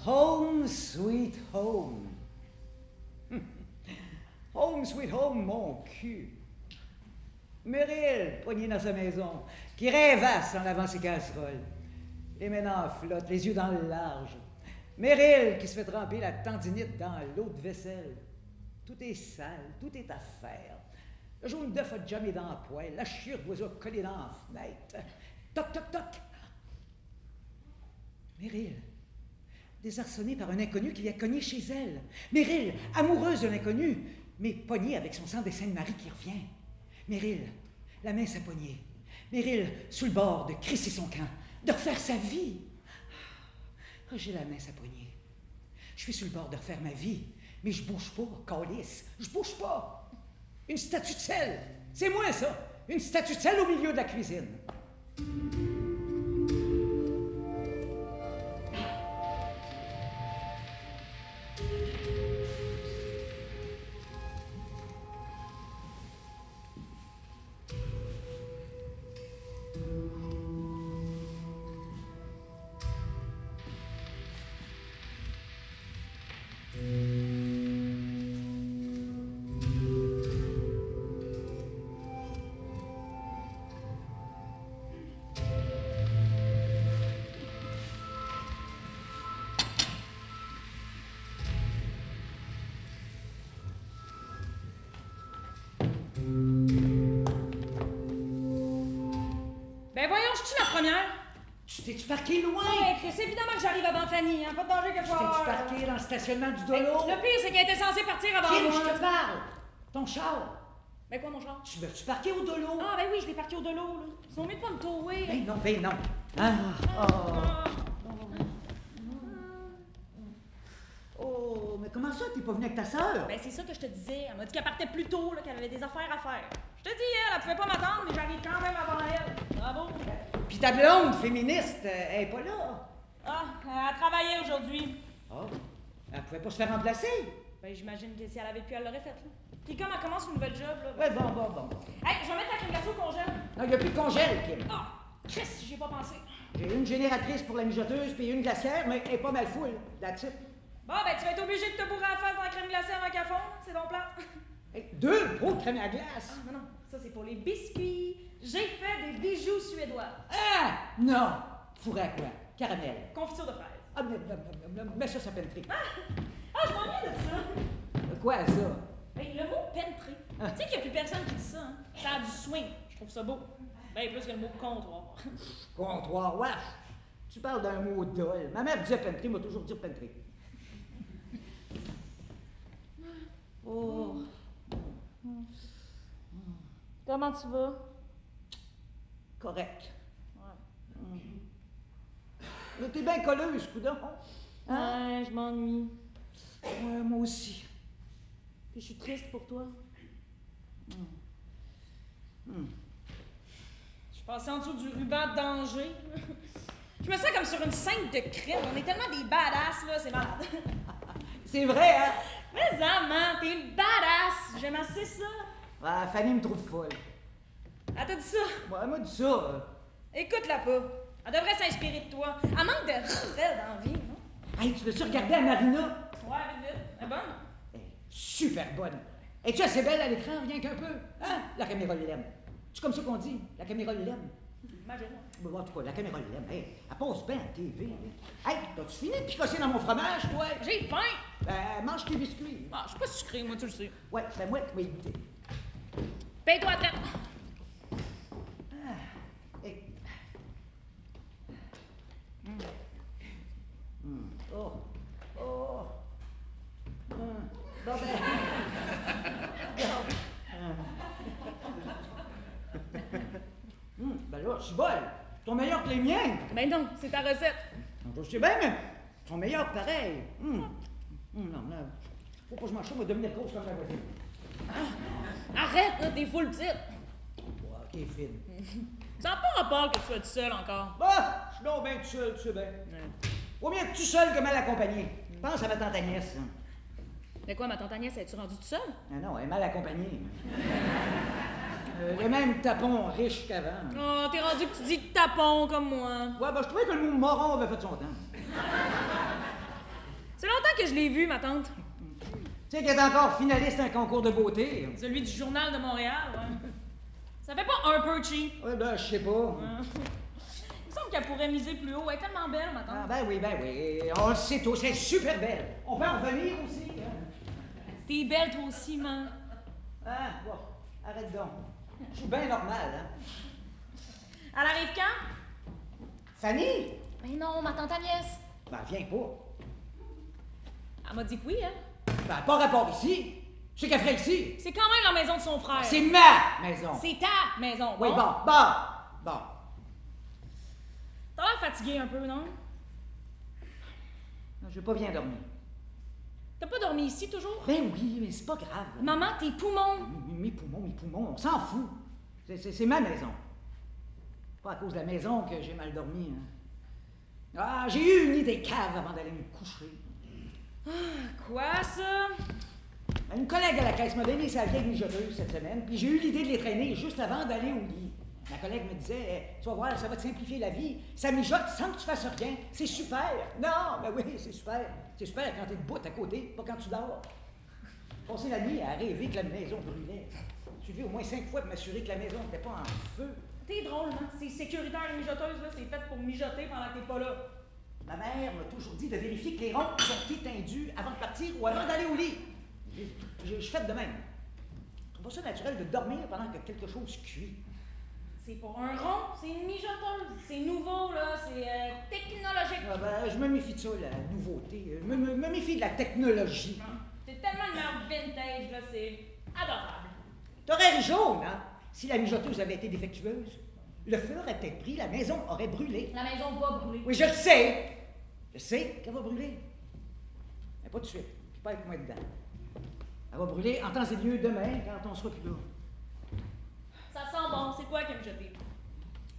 Home sweet home. Home sweet home, mon cul. Meryl, poignée dans sa maison, qui rêvasse en avant ses casseroles. Les ménages flottent, les yeux dans le large. Meryl qui se fait tremper la tendinite dans l'eau de vaisselle. Tout est sale, tout est à faire. Le jaune d'œuf a jamais dans la poêle, la chiure d'oiseau collée dans la fenêtre. Toc, toc, toc. Meryl, désarçonnée par un inconnu qui vient cogner chez elle. Meryl, amoureuse de l'inconnu, mais pognée avec son sang des Sainte-Marie qui revient. Meryl, la main à sa poignée. Meryl, sous le bord de crisser son camp, de refaire sa vie. Ah, j'ai la main à sa poignée. Je suis sur le bord de refaire ma vie, mais je bouge pas, calisse. Je bouge pas. Une statue de sel. C'est moi, ça. Une statue de sel au milieu de la cuisine. Ben voyons, je suis la première. T'es-tu parqué loin? Ouais, c'est évidemment que j'arrive avant Fanny, hein. Pas de danger que je sois. T'es-tu parqué dans le stationnement du Dolo? Le pire, c'est qu'elle était censée partir avant Kim, moi. je te parle! Ton char! Ben quoi, mon char? Tu veux-tu parquer au Dolo? Ah, ben oui, je l'ai parqué au Dolo, là. Ils sont mieux de pas me tower. Ben non, ben non. Ah, oh, mais comment ça, t'es pas venu avec ta sœur? Ben c'est ça que je te disais. Elle m'a dit qu'elle partait plus tôt, là, qu'elle avait des affaires à faire. Je te dis, elle pouvait pas m'attendre, mais j'arrive quand même avant elle. Bravo. Puis ta blonde féministe, elle est pas là. Ah, elle a travaillé aujourd'hui. Oh, elle pouvait pas se faire remplacer. Ben j'imagine que si elle avait pu, elle l'aurait fait, là. Puis comme elle commence une nouvelle job, là. Ouais, bon. Hey, je vais mettre la crème glacée au congèle. Non, il n'y a plus de congèle, Kim. Ah, Chris, j'y ai pas pensé. J'ai une génératrice pour la mijoteuse, puis une glacière, mais elle est pas mal full. That's it. Bon, ben tu vas être obligé de te bourrer à la face dans la crème glacée avant qu'elle fonde. C'est ton plan. Hey, 2 pots de crème à glace. Ah, non, ça c'est pour les biscuits. J'ai fait des bijoux suédois. Ah! Non! Fourré à quoi? Caramel. Confiture de fraises. Ah, mais ça penterie. Je m'ennuie de ça. Quoi, ça? Ben, le mot pentré. Tu sais qu'il n'y a plus personne qui dit ça, hein? Ça a du swing. Je trouve ça beau. Ben, plus que le mot comptoir. Comptoir, wesh! Tu parles d'un mot dol. Ma mère disait penterie, m'a toujours dit penterie. Oh. Comment tu vas? Correct. Ouais. T'es bien colleuse, coudonc. Hein? Ouais, je m'ennuie. Ouais, moi aussi. Puis je suis triste pour toi. Je suis passée en dessous du ruban de danger. Je me sens comme sur une scène de crime. On est tellement des badass, là, c'est malade. C'est vrai, hein? Mais man, t'es une badass. J'aime assez ça. Ah, Fanny me trouve folle. Elle t'a dit ça? Ouais, elle m'a dit ça. Écoute-la pas. Elle devrait s'inspirer de toi. Elle manque de rebelle dans la vie, non? Hey, tu veux-tu regarder à Marina? Ouais, vite. Elle est bonne? Elle est super bonne. Es-tu assez belle à l'écran, rien qu'un peu? Hein? La caméra l'aime. C'est comme ça qu'on dit, la caméra l'aime. Imagine. Bon, en tout cas, la caméra l'aime. Hey, elle passe bien à la TV. Hey, t'as-tu fini de picosser dans mon fromage, toi? J'ai faim! Ben, mange tes biscuits. Ah, je suis pas sucré, moi, tu le sais. Ouais, ben moi, tu vas y goûter. Paye-toi à tête! Hey. Oh. Oh. Bon, ben. Ben là, je suis bol. Ils sont meilleurs que les miens. Ben non, c'est ta recette. Je sais bien, mais ils sont meilleurs pareil. Non, là, faut pas que je mange ça, moi, devenir grosse comme la voisine. Arrête, là, t'es full petite. Ouais, ok, fine. Ça n'a pas rapport que tu sois tout seul encore. Bah, je suis donc bien tout seul, tu sais bien. Ou bien tout seul que mal accompagné. Pense à ma tante Agnès. Hein. Mais quoi, ma tante Agnès, es-tu rendue toute seule? Ah non, elle est mal accompagnée. Les mêmes tapons riches qu'avant. Oh, t'es rendu que tu dis tapon comme moi. Ouais, ben je trouvais que le mot moron avait fait son temps. C'est longtemps que je l'ai vu, ma tante. Tu sais qu'elle est encore finaliste à un concours de beauté. Celui du Journal de Montréal, ouais. Ça fait pas un peu cheap? Ouais, ben je sais pas. Il me semble qu'elle pourrait miser plus haut. Elle est tellement belle, ma tante. Ah, ben oui. On le sait tous, c'est super belle. On peut en revenir aussi. Hein? T'es belle, toi aussi, man. Ah, bon, arrête donc. Je suis bien normal, hein. Elle arrive quand? Fanny? Ben non, ma tante Agnès. Ben, viens pas. Elle m'a dit que oui, hein. Ben, pas rapport ici. C'est qu'elle ferait ici. C'est quand même la maison de son frère. C'est ma maison. C'est ta maison. Oui, bon. T'as l'air fatigué un peu, non? Non, je vais pas bien dormir. T'as pas dormi ici toujours? Ben oui, mais c'est pas grave. Maman, tes poumons. Mes poumons, on s'en fout. C'est ma maison. Pas à cause de la maison que j'ai mal dormi. Hein. Ah, j'ai eu une idée cave avant d'aller me coucher. Quoi, ça? Une collègue à la caisse m'a donné sa vieille mijoteuse cette semaine, puis j'ai eu l'idée de les traîner juste avant d'aller au lit. Ma collègue me disait, tu vas voir, ça va te simplifier la vie. Ça mijote sans que tu fasses rien. C'est super. Non, ben oui, c'est super. C'est super quand t'es debout à côté, pas quand tu dors. Passer la nuit à rêver que la maison brûlait. J'ai vu au moins 5 fois pour m'assurer que la maison n'était pas en feu. T'es drôle, hein? C'est sécuritaire, les mijoteuses, là. C'est fait pour mijoter pendant que t'es pas là. Ma mère m'a toujours dit de vérifier que les ronds sont éteindues avant de partir ou avant d'aller au lit. Je fais de même. Je trouve pas ça naturel de dormir pendant que quelque chose cuit. C'est pour un rond, c'est une mijoteuse. C'est nouveau, là, c'est technologique. Ah ben, je me méfie de ça, la nouveauté. Je me méfie de la technologie. C'est tellement une marque vintage, là, c'est adorable. T'aurais ri jaune, hein? Si la mijoteuse avait été défectueuse, le feu aurait peut-être pris, la maison aurait brûlé. La maison va brûler. Oui, je le sais. Je sais qu'elle va brûler. Mais pas tout de suite. Je suis pas avec moi dedans. Elle va brûler en temps et lieu demain, quand on sera plus là. Ça sent bon. C'est quoi qui me jeté?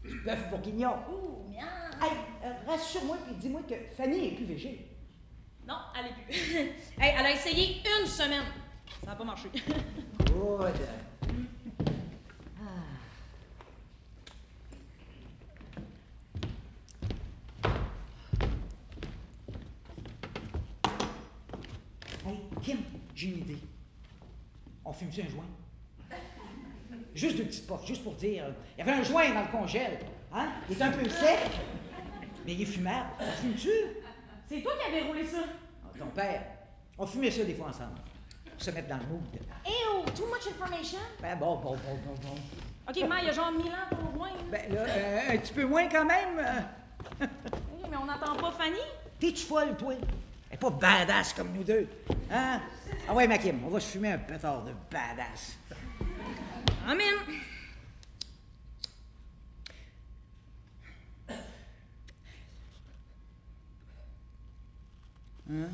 Du bœuf bourguignon. Ouh, miam! Hey, rassure-moi et dis-moi que Fanny est plus végé. Non, elle est plus. Hey, elle a essayé une semaine. Ça n'a pas marché. Good. Hey, Kim, j'ai une idée. On fume-tu un joint? Juste deux petites puffs, juste pour dire. Il y avait un joint dans le congèle. Hein? Il est un peu sec, mais il est fumable. On fume-tu? C'est toi qui avais roulé ça. Ah, ton père. On fumait ça des fois ensemble. Pour se mettre dans le mood. Ew, too much information. Ben bon. Ok, ma, il y a genre 1000 ans pour loin. Ben là, un petit peu moins quand même. Oui, mais on n'entend pas Fanny. T'es-tu folle, toi? Elle est pas badass comme nous deux. Hein? Ah ouais, ma Kim, on va se fumer un pétard de badass. Amen. Hein?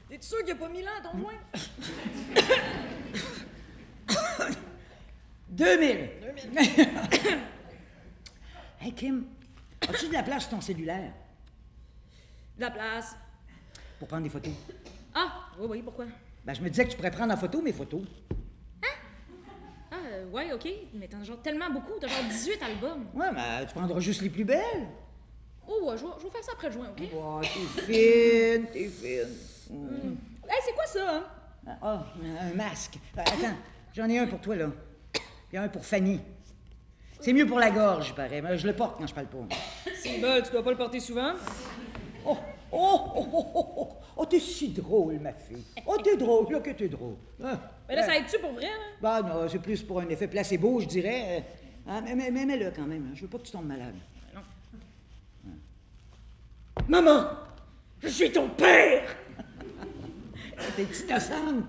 T'es-tu sûr qu'il n'y a pas 1000 ans ton joint? 2000. Hey, Kim, as-tu de la place sur ton cellulaire De la place. pour prendre des photos? Ah, oui, pourquoi? Ben, je me disais que tu pourrais prendre en photo mes photos. Ah, ouais, ok. Mais t'en as genre tellement beaucoup. T'as genre 18 albums. Ouais, mais tu prendras juste les plus belles. Oh, ouais, je vais faire ça après le joint, OK? Oh, t'es fine. Hey, c'est quoi ça, hein? Ah, un masque. Attends, j'en ai un pour toi, là. Puis un pour Fanny. C'est mieux pour la gorge, il paraît, mais je le porte quand je parle pas. C'est bol, tu dois pas le porter souvent. Oh, t'es si drôle, ma fille. Oh, t'es drôle, là que t'es drôle. Mais là, ça aide-tu pour vrai, là? Bah non, c'est plus pour un effet placebo, je dirais. Mais mets-le quand même, hein. Je veux pas que tu tombes malade. Non. Maman, je suis ton père! T'es innocente!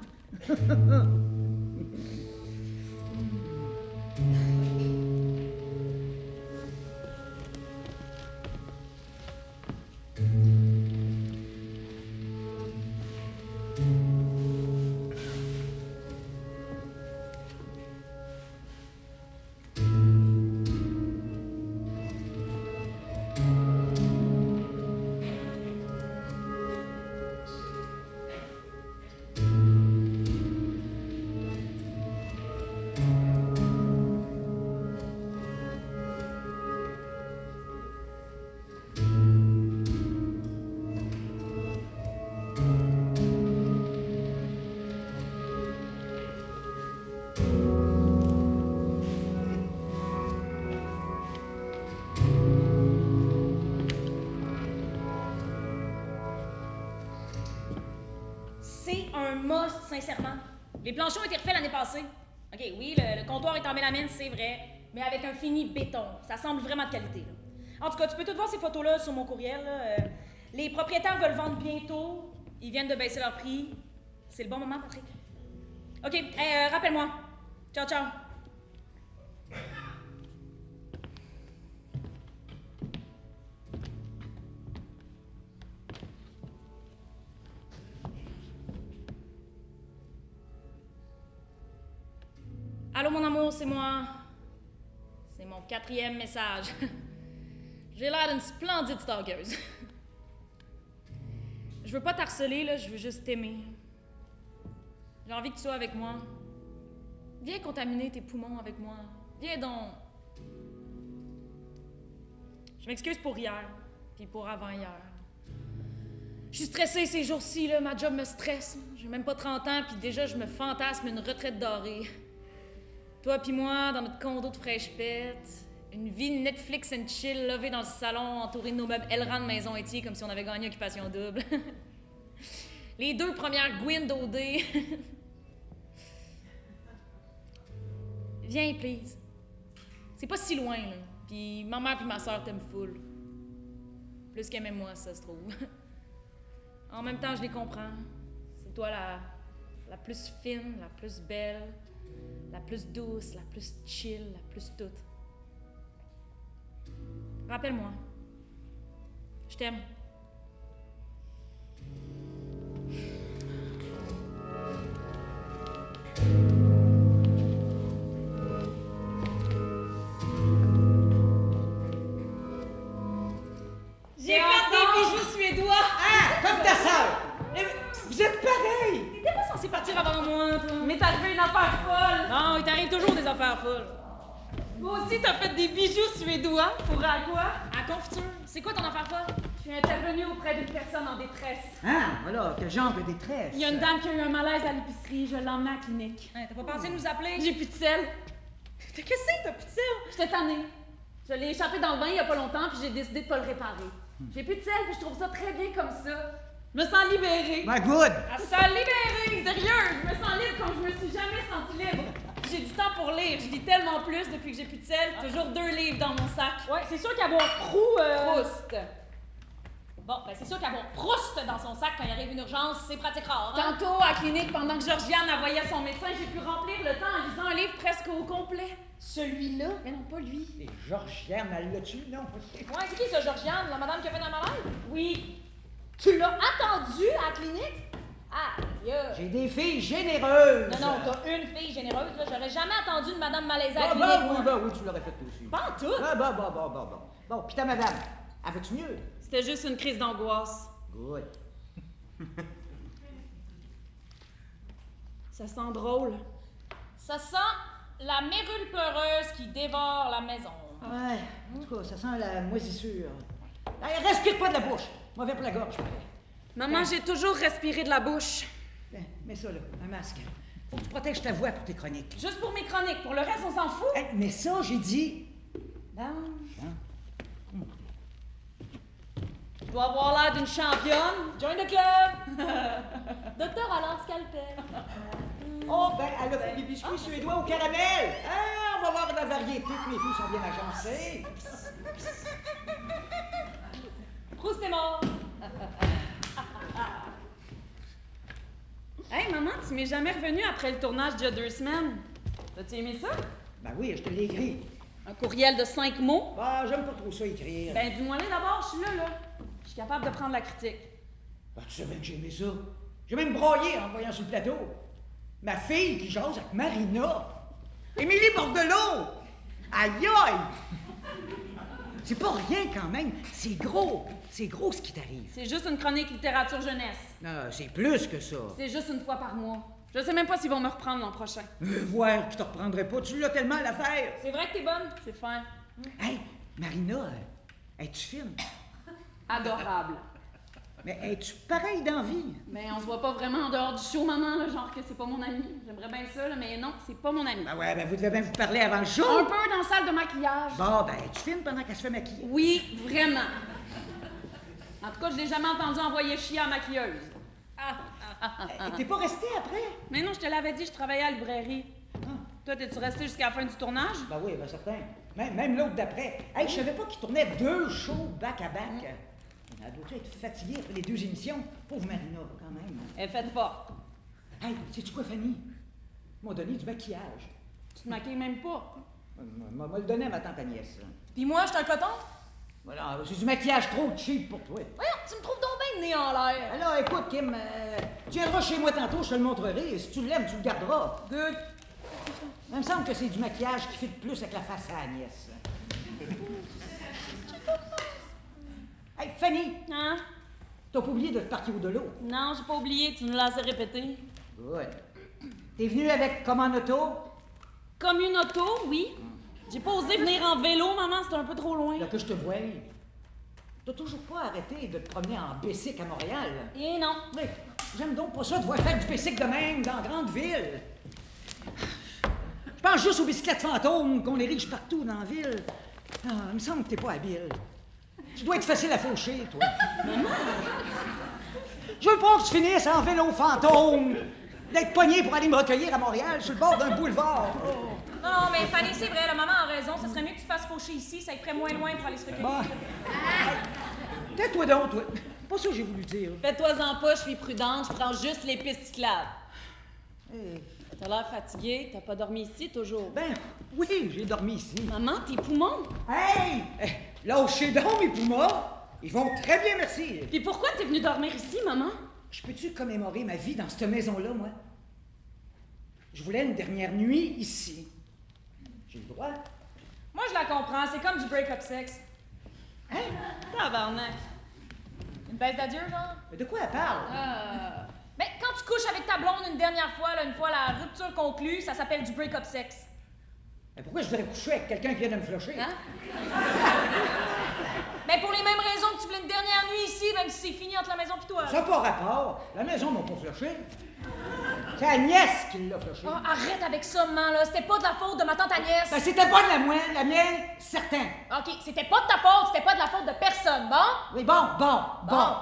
C'est un must, sincèrement. Les planchers ont été refaits l'année passée. OK, oui, le comptoir est en mélamine, c'est vrai, mais avec un fini béton. Ça semble vraiment de qualité, là. En tout cas, tu peux tout voir ces photos-là sur mon courriel, là. Les propriétaires veulent vendre bientôt. Ils viennent de baisser leur prix. C'est le bon moment, Patrick. OK, hey, rappelle-moi. Ciao, ciao. Allô, mon amour, c'est moi. C'est mon 4e message. J'ai l'air d'une splendide stalkeuse. Je veux pas t'harceler, là, je veux juste t'aimer. J'ai envie que tu sois avec moi. Viens contaminer tes poumons avec moi. Viens donc. Je m'excuse pour hier, puis pour avant-hier. Je suis stressée ces jours-ci, là, ma job me stresse. J'ai même pas 30 ans, puis déjà, je me fantasme une retraite dorée. Toi puis moi, dans notre condo de fraîche pète, une vie Netflix and chill, levée dans le salon, entourée de nos meubles Elran de maison Etier, comme si on avait gagné Occupation Double. Les 2 premières Gwyn d'OD. Viens, please. C'est pas si loin, là. Puis ma mère puis ma soeur t'aiment full. Plus qu'elle m'aime moi, ça se trouve. En même temps, je les comprends. C'est toi la plus fine, la plus belle, la plus douce, la plus chill, la plus toute. Rappelle-moi. Je t'aime. J'ai fait des bijoux suédois! Ah! Comme ta sœur! Vous êtes pareils! T'étais pas censé partir avant moi, toi. Mais t'as trouvé une affaire folle! Non, il t'arrive toujours des affaires folles. Toi aussi, t'as fait des bijoux suédois pour à quoi? À confiture. C'est quoi ton affaire folle? Je suis intervenue auprès d'une personne en détresse. Ah, voilà, quel genre de détresse? Il y a une dame qui a eu un malaise à l'épicerie, je l'ai emmenée à la clinique. Hein, t'as pas pensé nous appeler? J'ai plus de sel. Qu'est-ce que c'est, t'as plus de sel? J'étais tannée. Je l'ai échappé dans le bain il y a pas longtemps, puis j'ai décidé de pas le réparer. J'ai plus de sel, puis je trouve ça très bien comme ça. Je me sens libérée. My good! À se libérer! Sérieux, je me sens libre comme je me suis jamais sentie libre. J'ai du temps pour lire, je lis tellement plus depuis que j'ai plus de sel. Toujours 2 livres dans mon sac. Ouais, c'est sûr qu'avoir Proust. Bon, ben c'est sûr qu'avoir Proust dans son sac quand il arrive une urgence, c'est pratique rare, hein? Tantôt, à la clinique, pendant que Georgiane voyait son médecin, j'ai pu remplir le temps en lisant un livre presque au complet. Celui-là, mais non, pas lui. Et Georgiane, elle l'a-tu? Non. Ouais, c'est qui ça, Georgiane, la madame qui a fait un malaise? Oui. Tu l'as attendue à la clinique? Ah, J'ai des filles généreuses! Non, t'as une fille généreuse, là. J'aurais jamais attendu une madame malaisée à la Bah, clinique, bah, moi. oui, tu l'aurais fait toi aussi. Pas en tout. Ah, bon. Bon, pis ta madame, elle va-tu mieux? C'était juste une crise d'angoisse. Good. Ça sent drôle. Ça sent la mérule peureuse qui dévore la maison. Ouais, en tout cas, ça sent la moisissure. Hey, respire pas de la bouche. Mauvais pour la gorge, pareil. Maman, j'ai toujours respiré de la bouche. Ben, mets ça, là, un masque. Faut que tu protèges ta voix pour tes chroniques. Juste pour mes chroniques. Pour le reste, on s'en fout. Hey, mais ça, j'ai dit... Non. Je dois avoir l'air d'une championne. Join the club. Docteur, alors, scalpel. Oh, ben, elle a fait des biscuits suédois au caramel. Ah, on va voir de la variété, que mes filles sont bien agencées. Proust est mort. Hey, maman, tu m'es jamais revenue après le tournage d'il y a 2 semaines. T'as-tu aimé ça? Ben oui, je te l'ai écrit. Un courriel de 5 mots? Ah, j'aime pas trop ça écrire. Ben, dis-moi-les d'abord, je suis là. Je suis capable de prendre la critique. Ben, tu sais bien que j'ai aimé ça. J'ai même broyé en voyant sur le plateau. Ma fille qui jase avec Marina. Émilie Bordelot. Aïe aïe! C'est pas rien quand même. C'est gros. C'est gros ce qui t'arrive. C'est juste une chronique littérature jeunesse. Non, c'est plus que ça. C'est juste une fois par mois. Je sais même pas s'ils vont me reprendre l'an prochain. Voir que je te reprendrai pas. Tu l'as tellement à l'affaire. C'est vrai que t'es bonne? C'est fin. Hey, Marina, es-tu fine? Adorable. Mais es-tu pareil d'envie? Mais on se voit pas vraiment en dehors du show, maman, là, genre que c'est pas mon ami. J'aimerais bien ça, là, mais non, c'est pas mon ami. Ben ouais, ben vous devez bien vous parler avant le show. Un peu dans la salle de maquillage. Bon, ben es-tu fine pendant qu'elle se fait maquiller? Oui, vraiment. En tout cas, je l'ai jamais entendu envoyer chier à la maquilleuse. T'es pas resté après? Mais non, je te l'avais dit, je travaillais à la librairie. Toi, t'es-tu resté jusqu'à la fin du tournage? Ben oui, ben certain. Même l'autre d'après. Hey, je savais pas qu'il tournait 2 shows back-à-back. Elle doit être fatiguée après les 2 émissions. Pauvre Marina, quand même. Elle est faite forte. Hey, sais-tu quoi, Fanny? Ils m'ont donné du maquillage. Tu te maquilles même pas. M'a le donné à ma tante Agnès. Puis moi, j'étais un coton? Voilà, c'est du maquillage trop cheap pour toi. Voyons, tu me trouves donc bien de nez en l'air. Alors, écoute, Kim, tu viendras chez moi tantôt, je te le montrerai. Si tu l'aimes, tu le garderas. Good. Il me semble que c'est du maquillage qui fit plus avec la face à Agnès. Hey, Fanny! Hein? T'as pas oublié de te parquer au de l'eau? Non, j'ai pas oublié, tu nous l'as assez répété. Good. T'es venu avec comme en auto? Comme une auto, oui. J'ai pas osé venir en vélo, maman, c'était un peu trop loin. Là que je te voie. T'as toujours pas arrêté de te promener en bicycle à Montréal? Et non. Oui, j'aime donc pas ça de voir faire du bicycle de même dans la grande ville. Je pense juste aux bicyclettes fantômes qu'on les riche partout dans la ville. Ah, il me semble que t'es pas habile. Tu dois être facile à faucher, toi. Maman? Je veux pas que tu finisses en vélo fantôme, d'être pogné pour aller me recueillir à Montréal sur le bord d'un boulevard. Oh. Non, mais Fanny, c'est vrai, la maman a raison. Ce serait mieux que tu fasses faucher ici, ça te ferait moins loin pour aller se recueillir. Bah. Tais-toi donc, toi. Pas ça que j'ai voulu dire. Fais-toi-en pas, je suis prudente, je prends juste les pistes cyclables. Hey. T'as l'air fatiguée, t'as pas dormi ici toujours. Ben, oui, j'ai dormi ici. Maman, tes poumons? Hey! Lâchez donc mes poumons! Ils vont très bien, merci. Puis pourquoi t'es venue dormir ici, maman? Je peux-tu commémorer ma vie dans cette maison-là, moi? Je voulais une dernière nuit ici. J'ai le droit. Moi, je la comprends, c'est comme du break-up sexe. Hein? Tabarnak. Une baisse d'adieu, genre? Mais de quoi elle parle? Ben, quand tu couches avec ta blonde une dernière fois, là, une fois la rupture conclue, ça s'appelle du break-up sexe. Mais pourquoi je voudrais coucher avec quelqu'un qui vient de me flusher? Hein? Ben, pour les mêmes raisons que tu voulais une dernière nuit ici, même si c'est fini entre la maison pis toi. Ça n'a pas rapport. La maison m'a pas flushé. C'est Agnès qui l'a flushé. Oh, arrête avec ça, maman, là. C'était pas de la faute de ma tante Agnès. Ben, c'était pas de la mienne, certain. OK, c'était pas de ta faute, c'était pas de la faute de personne, bon? Oui, bon,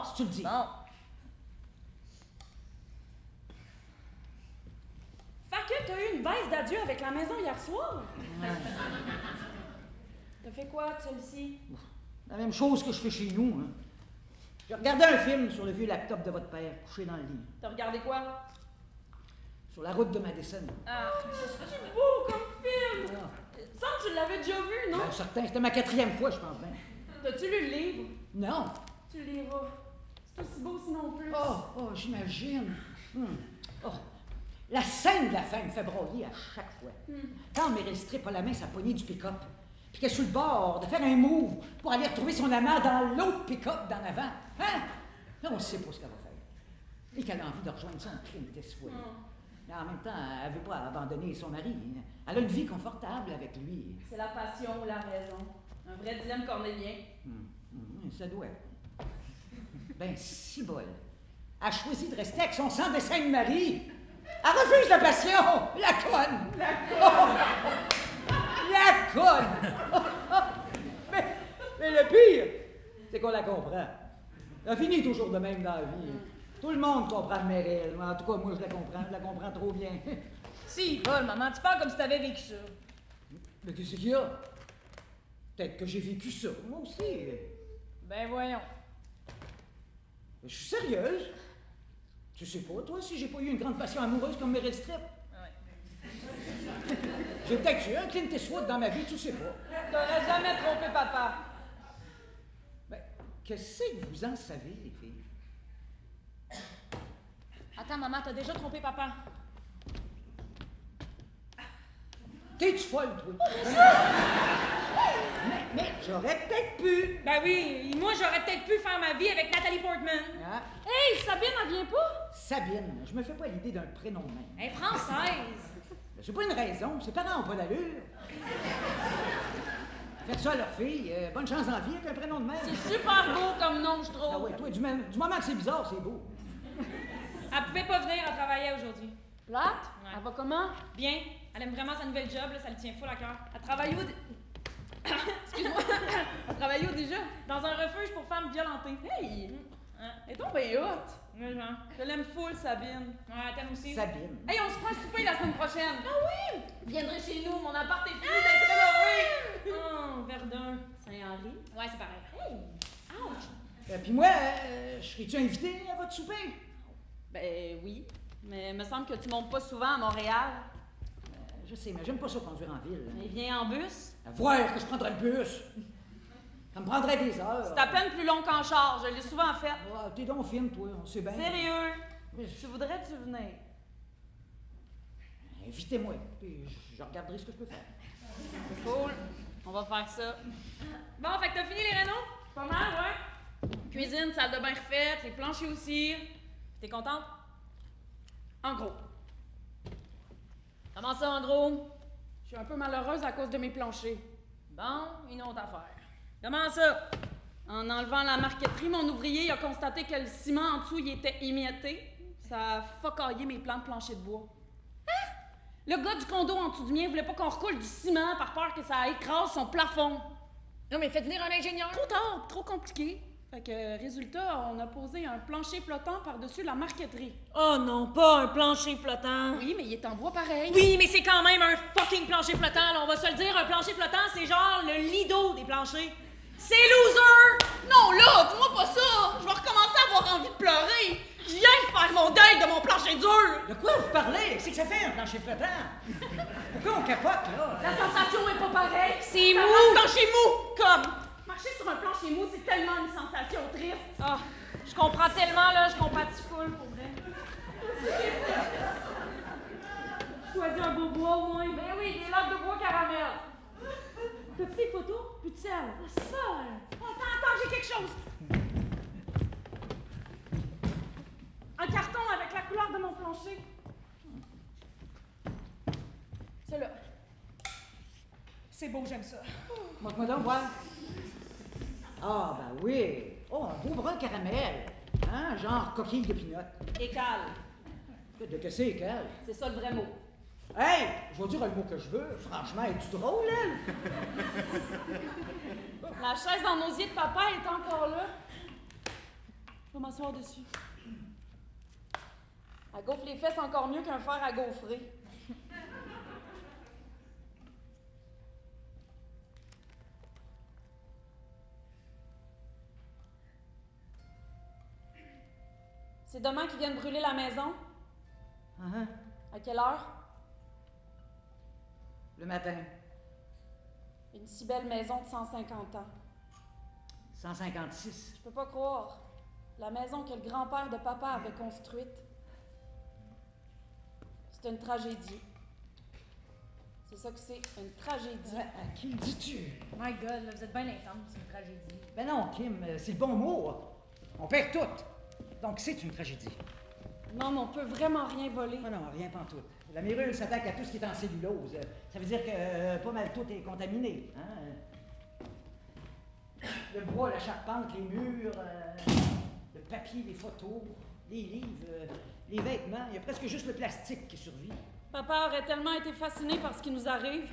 si tu le dis. Bon. Fait que t'as eu une baisse d'adieu avec la maison hier soir? T'as fait quoi, celle-ci? La même chose que je fais chez nous. Hein. J'ai regardé un film sur le vieux laptop de votre père, couché dans le lit. T'as regardé quoi? Sur la route de Madison. Ah, c'est beau comme film! Semble que tu l'avais déjà vu, non? Ben, certain, c'était ma 4e fois, je pense bien. T'as-tu lu le livre? Non. Tu le liras. C'est aussi beau sinon plus. Oh, j'imagine. Oh. La scène de la fin me fait broyer à chaque fois. Quand Meryl Streep a la main sa poignée du pick-up, puis qu'elle est sur le bord de faire un move pour aller retrouver son amant dans l'autre pick-up d'en avant. Hein? Là, on ne sait pas ce qu'elle va faire. Et qu'elle a envie de rejoindre son Clint Eastwood. Mais en même temps, elle ne veut pas abandonner son mari. Elle a une vie confortable avec lui. C'est la passion ou la raison. Un vrai dilemme cornélien. Ça doit. Ben, si bol. Elle a choisi de rester avec son sang de Sainte-Marie. Elle refuse la passion! La conne! La conne! La conne! mais le pire, c'est qu'on la comprend. Ça finit toujours de même dans la vie. Tout le monde comprend Meryl. En tout cas, moi, je la comprends trop bien. Si, Paul, maman, tu parles comme si t'avais vécu ça. Mais qu'est-ce qu'il y a? Peut-être que j'ai vécu ça, moi aussi. Ben voyons. Je suis sérieuse. Tu sais pas, toi, si j'ai pas eu une grande passion amoureuse comme Meryl Streep. Ouais. J'ai peut-être eu un Clint Eastwood dans ma vie, tu sais pas. T'aurais jamais trompé papa. Ben, qu'est-ce que vous en savez, les filles? Attends, maman, t'as déjà trompé papa. T'es-tu folle, toi? mais j'aurais peut-être pu. Ben oui, moi j'aurais peut-être pu faire ma vie avec Nathalie Portman. Ah, Hey, Sabine, elle vient pas? Sabine, je me fais pas l'idée d'un prénom de même. Elle est française. C'est pas une raison, ses parents ont pas d'allure. Faites ça à leur fille, bonne chance en vie avec un prénom de même. C'est super beau comme nom, je Ah trouve. ouais, toi, du moment que c'est bizarre, c'est beau. Elle pouvait pas venir, elle travaillait aujourd'hui. Plate? Ouais. Elle va comment? Bien, elle aime vraiment sa nouvelle job, là, ça lui tient full à cœur. Elle travaille où? Excuse-moi. Elle travaille où déjà? Dans un refuge pour femmes violentées. Hey! Hein? Elle est donc bien hot. Ouais, genre. Je l'aime full, Sabine. Ouais, t'aimes aussi. Sabine. Hey, on se prend un souper la semaine prochaine. Ah oui! Viendrez chez nous, mon appart est fini d'être rénové. Oh, Verdun. Saint-Henri? Ouais, c'est pareil. Hey! Ouch! Puis moi, serais-tu invité à votre souper? Ben oui, mais il me semble que tu montes pas souvent à Montréal. Je sais, mais j'aime pas ça conduire en ville. Mais viens en bus. À voir que je prendrais le bus. Ça me prendrait des heures. C'est à peine plus long qu'en char, je l'ai souvent fait. Ah, t'es donc fine, toi, on sait bien. Sérieux? Mais Tu voudrais-tu venir? invitez-moi, puis je regarderai ce que je peux faire. Cool. On va faire ça. Bon, fait que t'as fini les rénaux? Pas mal, ouais. Cuisine, salle de bain refaite, les planchers aussi. T'es contente? En gros. Comment ça, en gros? Je suis un peu malheureuse à cause de mes planchers. Bon, une autre affaire. Comment ça? En enlevant la marqueterie, mon ouvrier a constaté que le ciment en dessous il était émietté. Ça a focaillé mes plans de plancher de bois. Hein? Le gars du condo en dessous du mien voulait pas qu'on recoule du ciment par peur que ça écrase son plafond. Non, mais faites venir un ingénieur. Trop tard, trop compliqué. Fait que, résultat, on a posé un plancher flottant par-dessus la marqueterie. Oh non, pas un plancher flottant. Oui, mais il est en bois pareil. Oui, mais c'est quand même un fucking plancher flottant, là. On va se le dire, un plancher flottant, c'est genre le Lido des planchers. C'est loser! Non, là, dis-moi pas ça! Je vais recommencer à avoir envie de pleurer! Je viens de faire mon deuil de mon plancher dur! De quoi vous parlez? C'est que ça fait un plancher flottant. Pourquoi on capote, là? La sensation est pas pareille! C'est Ça mou. rend le plancher mou! Comme! Marcher sur un plancher mou, c'est tellement une sensation triste! Ah, je comprends tellement, là, je compatis full, pour vrai. Choisis un beau bois au moins! Ben oui, des lattes de bois caramel! T'as-tu des photos? Plus de sel! La seule! Attends, j'ai quelque chose! Un carton avec la couleur de mon plancher. Celui-là. C'est beau, j'aime ça. Montre-moi donc, voir. Ah, ben oui. Oh, un beau brun caramel. Hein, genre coquille de pinot. Écale. De que c'est, qu'elle? C'est ça le vrai mot. Hey, je vais dire le mot que je veux. Franchement, es-tu drôle, elle? La chaise en osier de papa est encore là. Je vais m'asseoir dessus. Elle gaufre les fesses encore mieux qu'un fer à gaufrer. C'est demain qu'ils viennent brûler la maison. Uh-huh. À quelle heure? Le matin. Une si belle maison de 150 ans. 156. Je peux pas croire. La maison que le grand-père de papa avait construite. C'est une tragédie. C'est ça que c'est, une tragédie. À qui le dis-tu? My God, là, vous êtes bien intense, c'est une tragédie. Ben non, Kim, c'est le bon mot. On perd tout. Donc c'est une tragédie. Non, mais on peut vraiment rien voler. Non, non, rien pantoute. La mérule s'attaque à tout ce qui est en cellulose. Ça veut dire que pas mal tout est contaminé. Hein? Le bois, la charpente, les murs, le papier, les photos, les livres, les vêtements. Il y a presque juste le plastique qui survit. Papa aurait tellement été fasciné par ce qui nous arrive.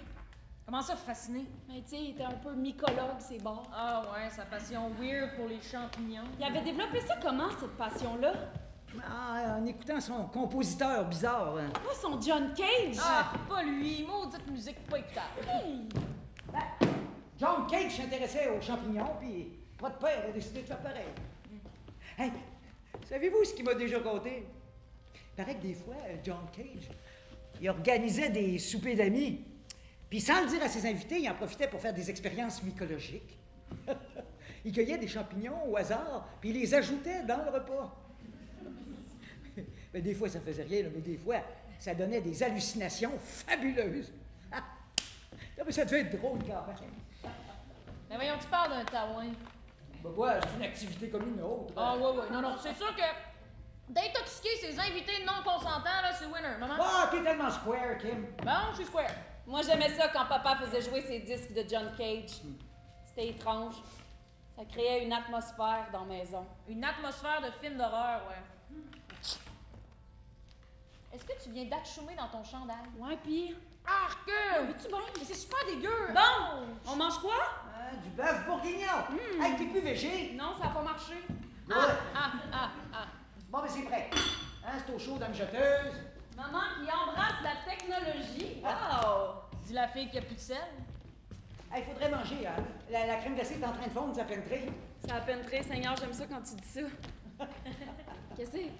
Comment ça, fasciné? Mais tu sais, il était un peu mycologue, ces bords. Ah ouais, sa passion weird pour les champignons. Il avait développé ça comment, cette passion-là? Ah, en écoutant son compositeur bizarre. Pas son John Cage! Ah, pas lui, maudite musique pas écoutable. Hey! Ben, John Cage s'intéressait aux champignons, puis votre père a décidé de faire pareil. Hey, savez-vous ce qu'il m'a déjà conté? Il paraît que des fois, John Cage, il organisait des soupers d'amis, puis sans le dire à ses invités, il en profitait pour faire des expériences mycologiques. Il cueillait des champignons au hasard, puis il les ajoutait dans le repas. Mais des fois, ça faisait rien, là, mais des fois, ça donnait des hallucinations fabuleuses. Non, mais ça devait être drôle quand même. Mais voyons, tu parles d'un taouin. Ben ouais, c'est une activité comme une autre. Ah ouais, non, c'est sûr que d'intoxiquer ses invités non consentants, là, c'est winner, maman. Ah, t'es tellement square, Kim. Bon, je suis square. Moi, j'aimais ça quand papa faisait jouer ses disques de John Cage. C'était étrange. Ça créait une atmosphère dans la maison. Une atmosphère de film d'horreur, ouais. Est-ce que tu viens d'achoumer dans ton chandail? Ouais, pis... Arc! Veux-tu bien? Mais c'est super dégueu! Bon! On mange quoi? Du bœuf bourguignon. Hey, t'es plus végé. Non, ça a pas marché. Ouais. Ah! Bon, ben c'est prêt. Hein, c'est au chaud dans une jeteuse. Maman qui embrasse la technologie. Wow! Dis la fille qui a plus de sel. Hey, faudrait manger, hein. La crème glacée est en train de fondre, ça pénétrer. Ça a peine très, Seigneur, j'aime ça quand tu dis ça. Qu'est-ce que c'est?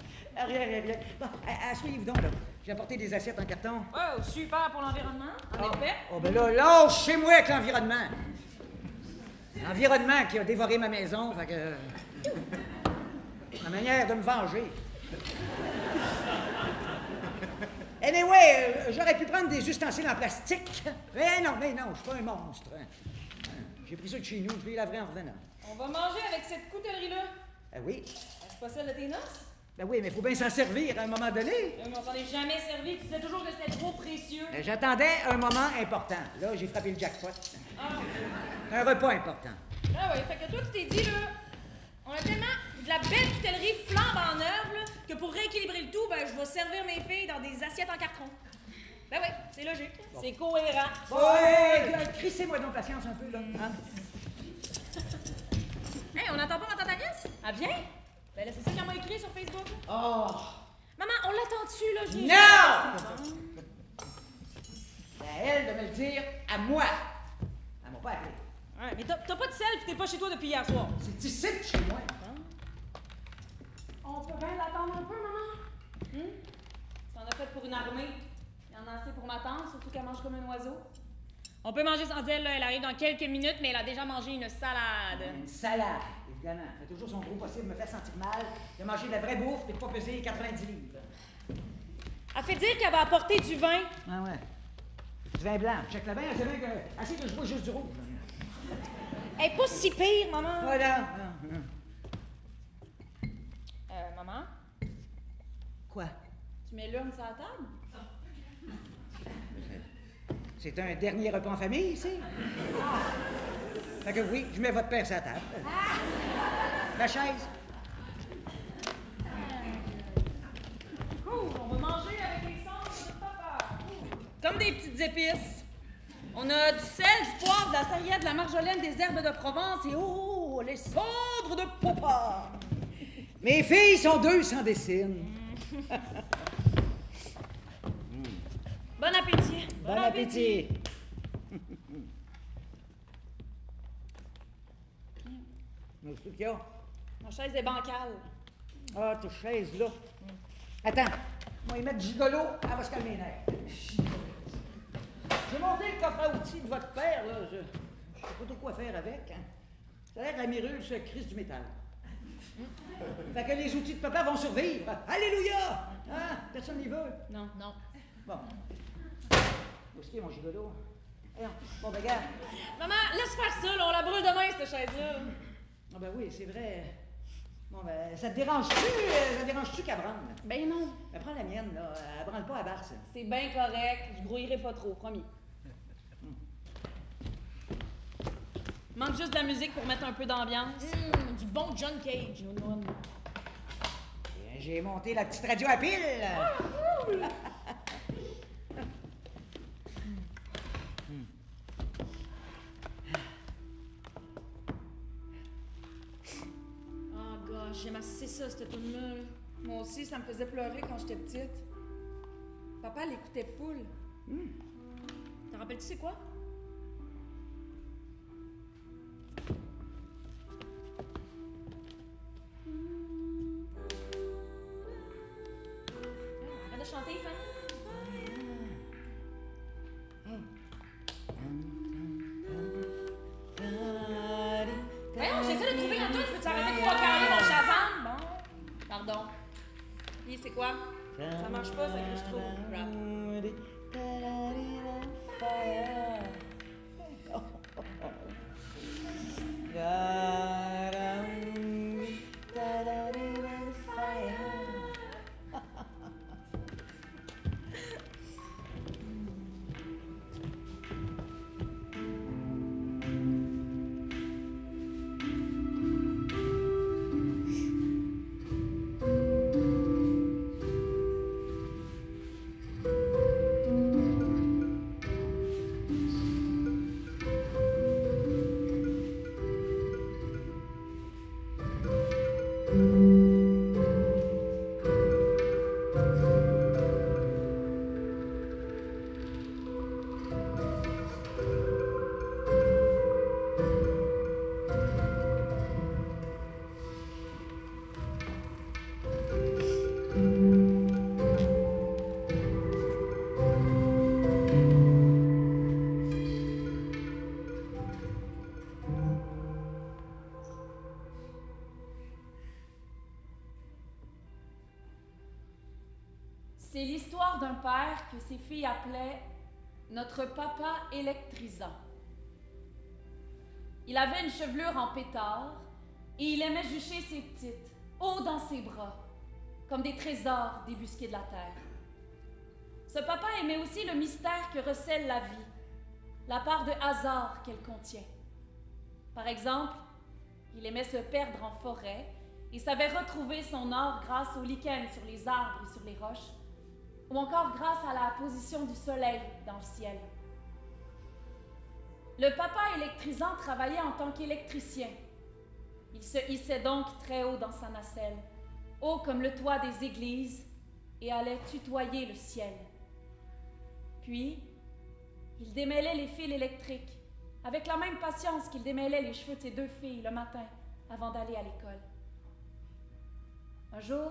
Rien. Bon, asseyez-vous donc, là. J'ai apporté des assiettes en carton. Oh, super pour l'environnement, en effet. Oh, ben là, lâchez-moi avec l'environnement. L'environnement qui a dévoré ma maison, fait que... ma manière de me venger. Anyway, j'aurais pu prendre des ustensiles en plastique. Mais non, je suis pas un monstre. J'ai pris ça de chez nous, je vais les laver en revenant. On va manger avec cette coutellerie-là. Oui. C'est pas celle de tes noces? Ben oui, mais il faut bien s'en servir à un moment donné. Mais on s'en est jamais servi, tu disais toujours que c'était trop précieux. Ben, j'attendais un moment important. Là, j'ai frappé le jackpot. Un repas important. Ah ouais, fait que toi, tu t'es dit, là, on a tellement de la belle coutellerie flambe en neuve, là, que pour rééquilibrer le tout, ben, je vais servir mes filles dans des assiettes en carton. Ben oui, c'est logique. C'est cohérent. Ouais, crissez-moi donc patience un peu, là. Hein? Hey, on n'entend pas ma tante Agnès? Ah, viens? Ben là, c'est ça qu'elle m'a écrit sur Facebook. Là. Oh! Maman, on l'attend-tu, là? Je l'ai Non! C'est à elle de me le dire à moi. Elle m'a pas appelé. Ouais, mais t'as pas de sel pis t'es pas chez toi depuis hier soir. C'est ici chez moi. On peut bien l'attendre un peu, maman? Ça en a fait pour une armée. Il y en a assez pour ma tante, surtout qu'elle mange comme un oiseau. On peut manger sans elle, là. Elle arrive dans quelques minutes, mais elle a déjà mangé une salade. Une salade, évidemment. Elle fait toujours son gros possible de me faire sentir mal, de manger de la vraie bouffe et de pas peser 90 livres. Elle fait dire qu'elle va apporter du vin. Ah ouais. Du vin blanc. Check la bain, c'est bien que... assez que je bois juste du rouge. Elle est pas si pire, maman. Voilà. Maman? Quoi? Tu mets l'urne sur la table? C'est un dernier repas en famille, ici? Fait que oui, je mets votre père sur la table. La chaise. On va manger avec les cendres de papa. Comme des petites épices. On a du sel, du poivre, de la sarriette, de la marjolaine, des herbes de Provence et oh, les cendres de papa. Mes filles sont deux sans dessine. Bon appétit. Bon appétit. C'est tout qu'il y a. Ma chaise est bancale. Ah, ta chaise là. Attends, on va y mettre gigolo, elle va se calmer les nerfs. J'ai monté le coffre à outils de votre père, là. Je sais pas trop quoi faire avec. Hein. Ça a l'air que la mirule se crisse du métal. Fait que les outils de papa vont survivre. Alléluia! Hein? Personne n'y veut. Non. Bon. Où est-ce qu'il est, mon gigolo? Voyons. Bon, ben, regarde. Maman, laisse faire ça, là. On la brûle demain, cette chaise-là. Ah, ben oui, c'est vrai. Bon, ben, ça te dérange-tu qu'elle branle? Ben non. Ben, prends la mienne, là. Elle branle pas à barre, ça. C'est bien correct. Je grouillerai pas trop, promis. Manque juste de la musique pour mettre un peu d'ambiance. Du bon John Cage. J'ai monté la petite radio à pile. Oh gosh, j'aime assez ça, cette tune-là. Là. Moi aussi, ça me faisait pleurer quand j'étais petite. Papa l'écoutait full. T'en rappelles-tu c'est quoi? Arrête de chanter, Fanny. Voyons, j'essaie de trouver la tune. Peux-tu arrêter de focailler mon Shazam? Bon. Pardon. Puis c'est quoi? Ça marche pas, ça que je trouve. Rap. C'est l'histoire d'un père que ses filles appelaient notre papa électrisant. Il avait une chevelure en pétard et il aimait jucher ses petites, haut dans ses bras, comme des trésors débusqués de la terre. Ce papa aimait aussi le mystère que recèle la vie, la part de hasard qu'elle contient. Par exemple, il aimait se perdre en forêt et savait retrouver son or grâce au lichen sur les arbres et sur les roches, ou encore grâce à la position du soleil dans le ciel. Le papa électrisant travaillait en tant qu'électricien. Il se hissait donc très haut dans sa nacelle, haut comme le toit des églises, et allait tutoyer le ciel. Puis, il démêlait les fils électriques, avec la même patience qu'il démêlait les cheveux de ses deux filles le matin avant d'aller à l'école. Un jour,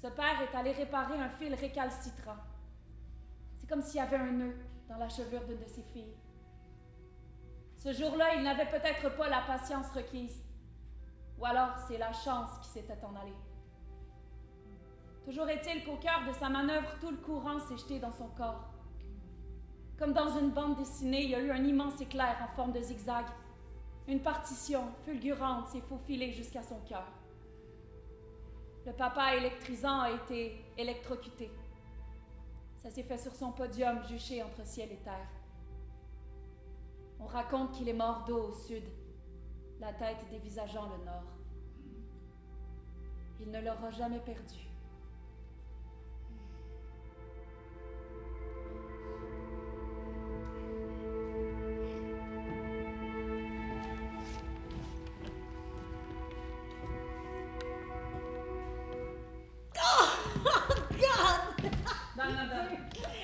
ce père est allé réparer un fil récalcitrant. C'est comme s'il y avait un nœud dans la chevelure d'une de ses filles. Ce jour-là, il n'avait peut-être pas la patience requise, ou alors c'est la chance qui s'était en allée. Toujours est-il qu'au cœur de sa manœuvre, tout le courant s'est jeté dans son corps. Comme dans une bande dessinée, il y a eu un immense éclair en forme de zigzag. Une partition fulgurante s'est faufilée jusqu'à son cœur. Le papa électrisant a été électrocuté. Ça s'est fait sur son podium juché entre ciel et terre. On raconte qu'il est mort d'eau au sud, la tête dévisageant le nord. Il ne l'aura jamais perdu.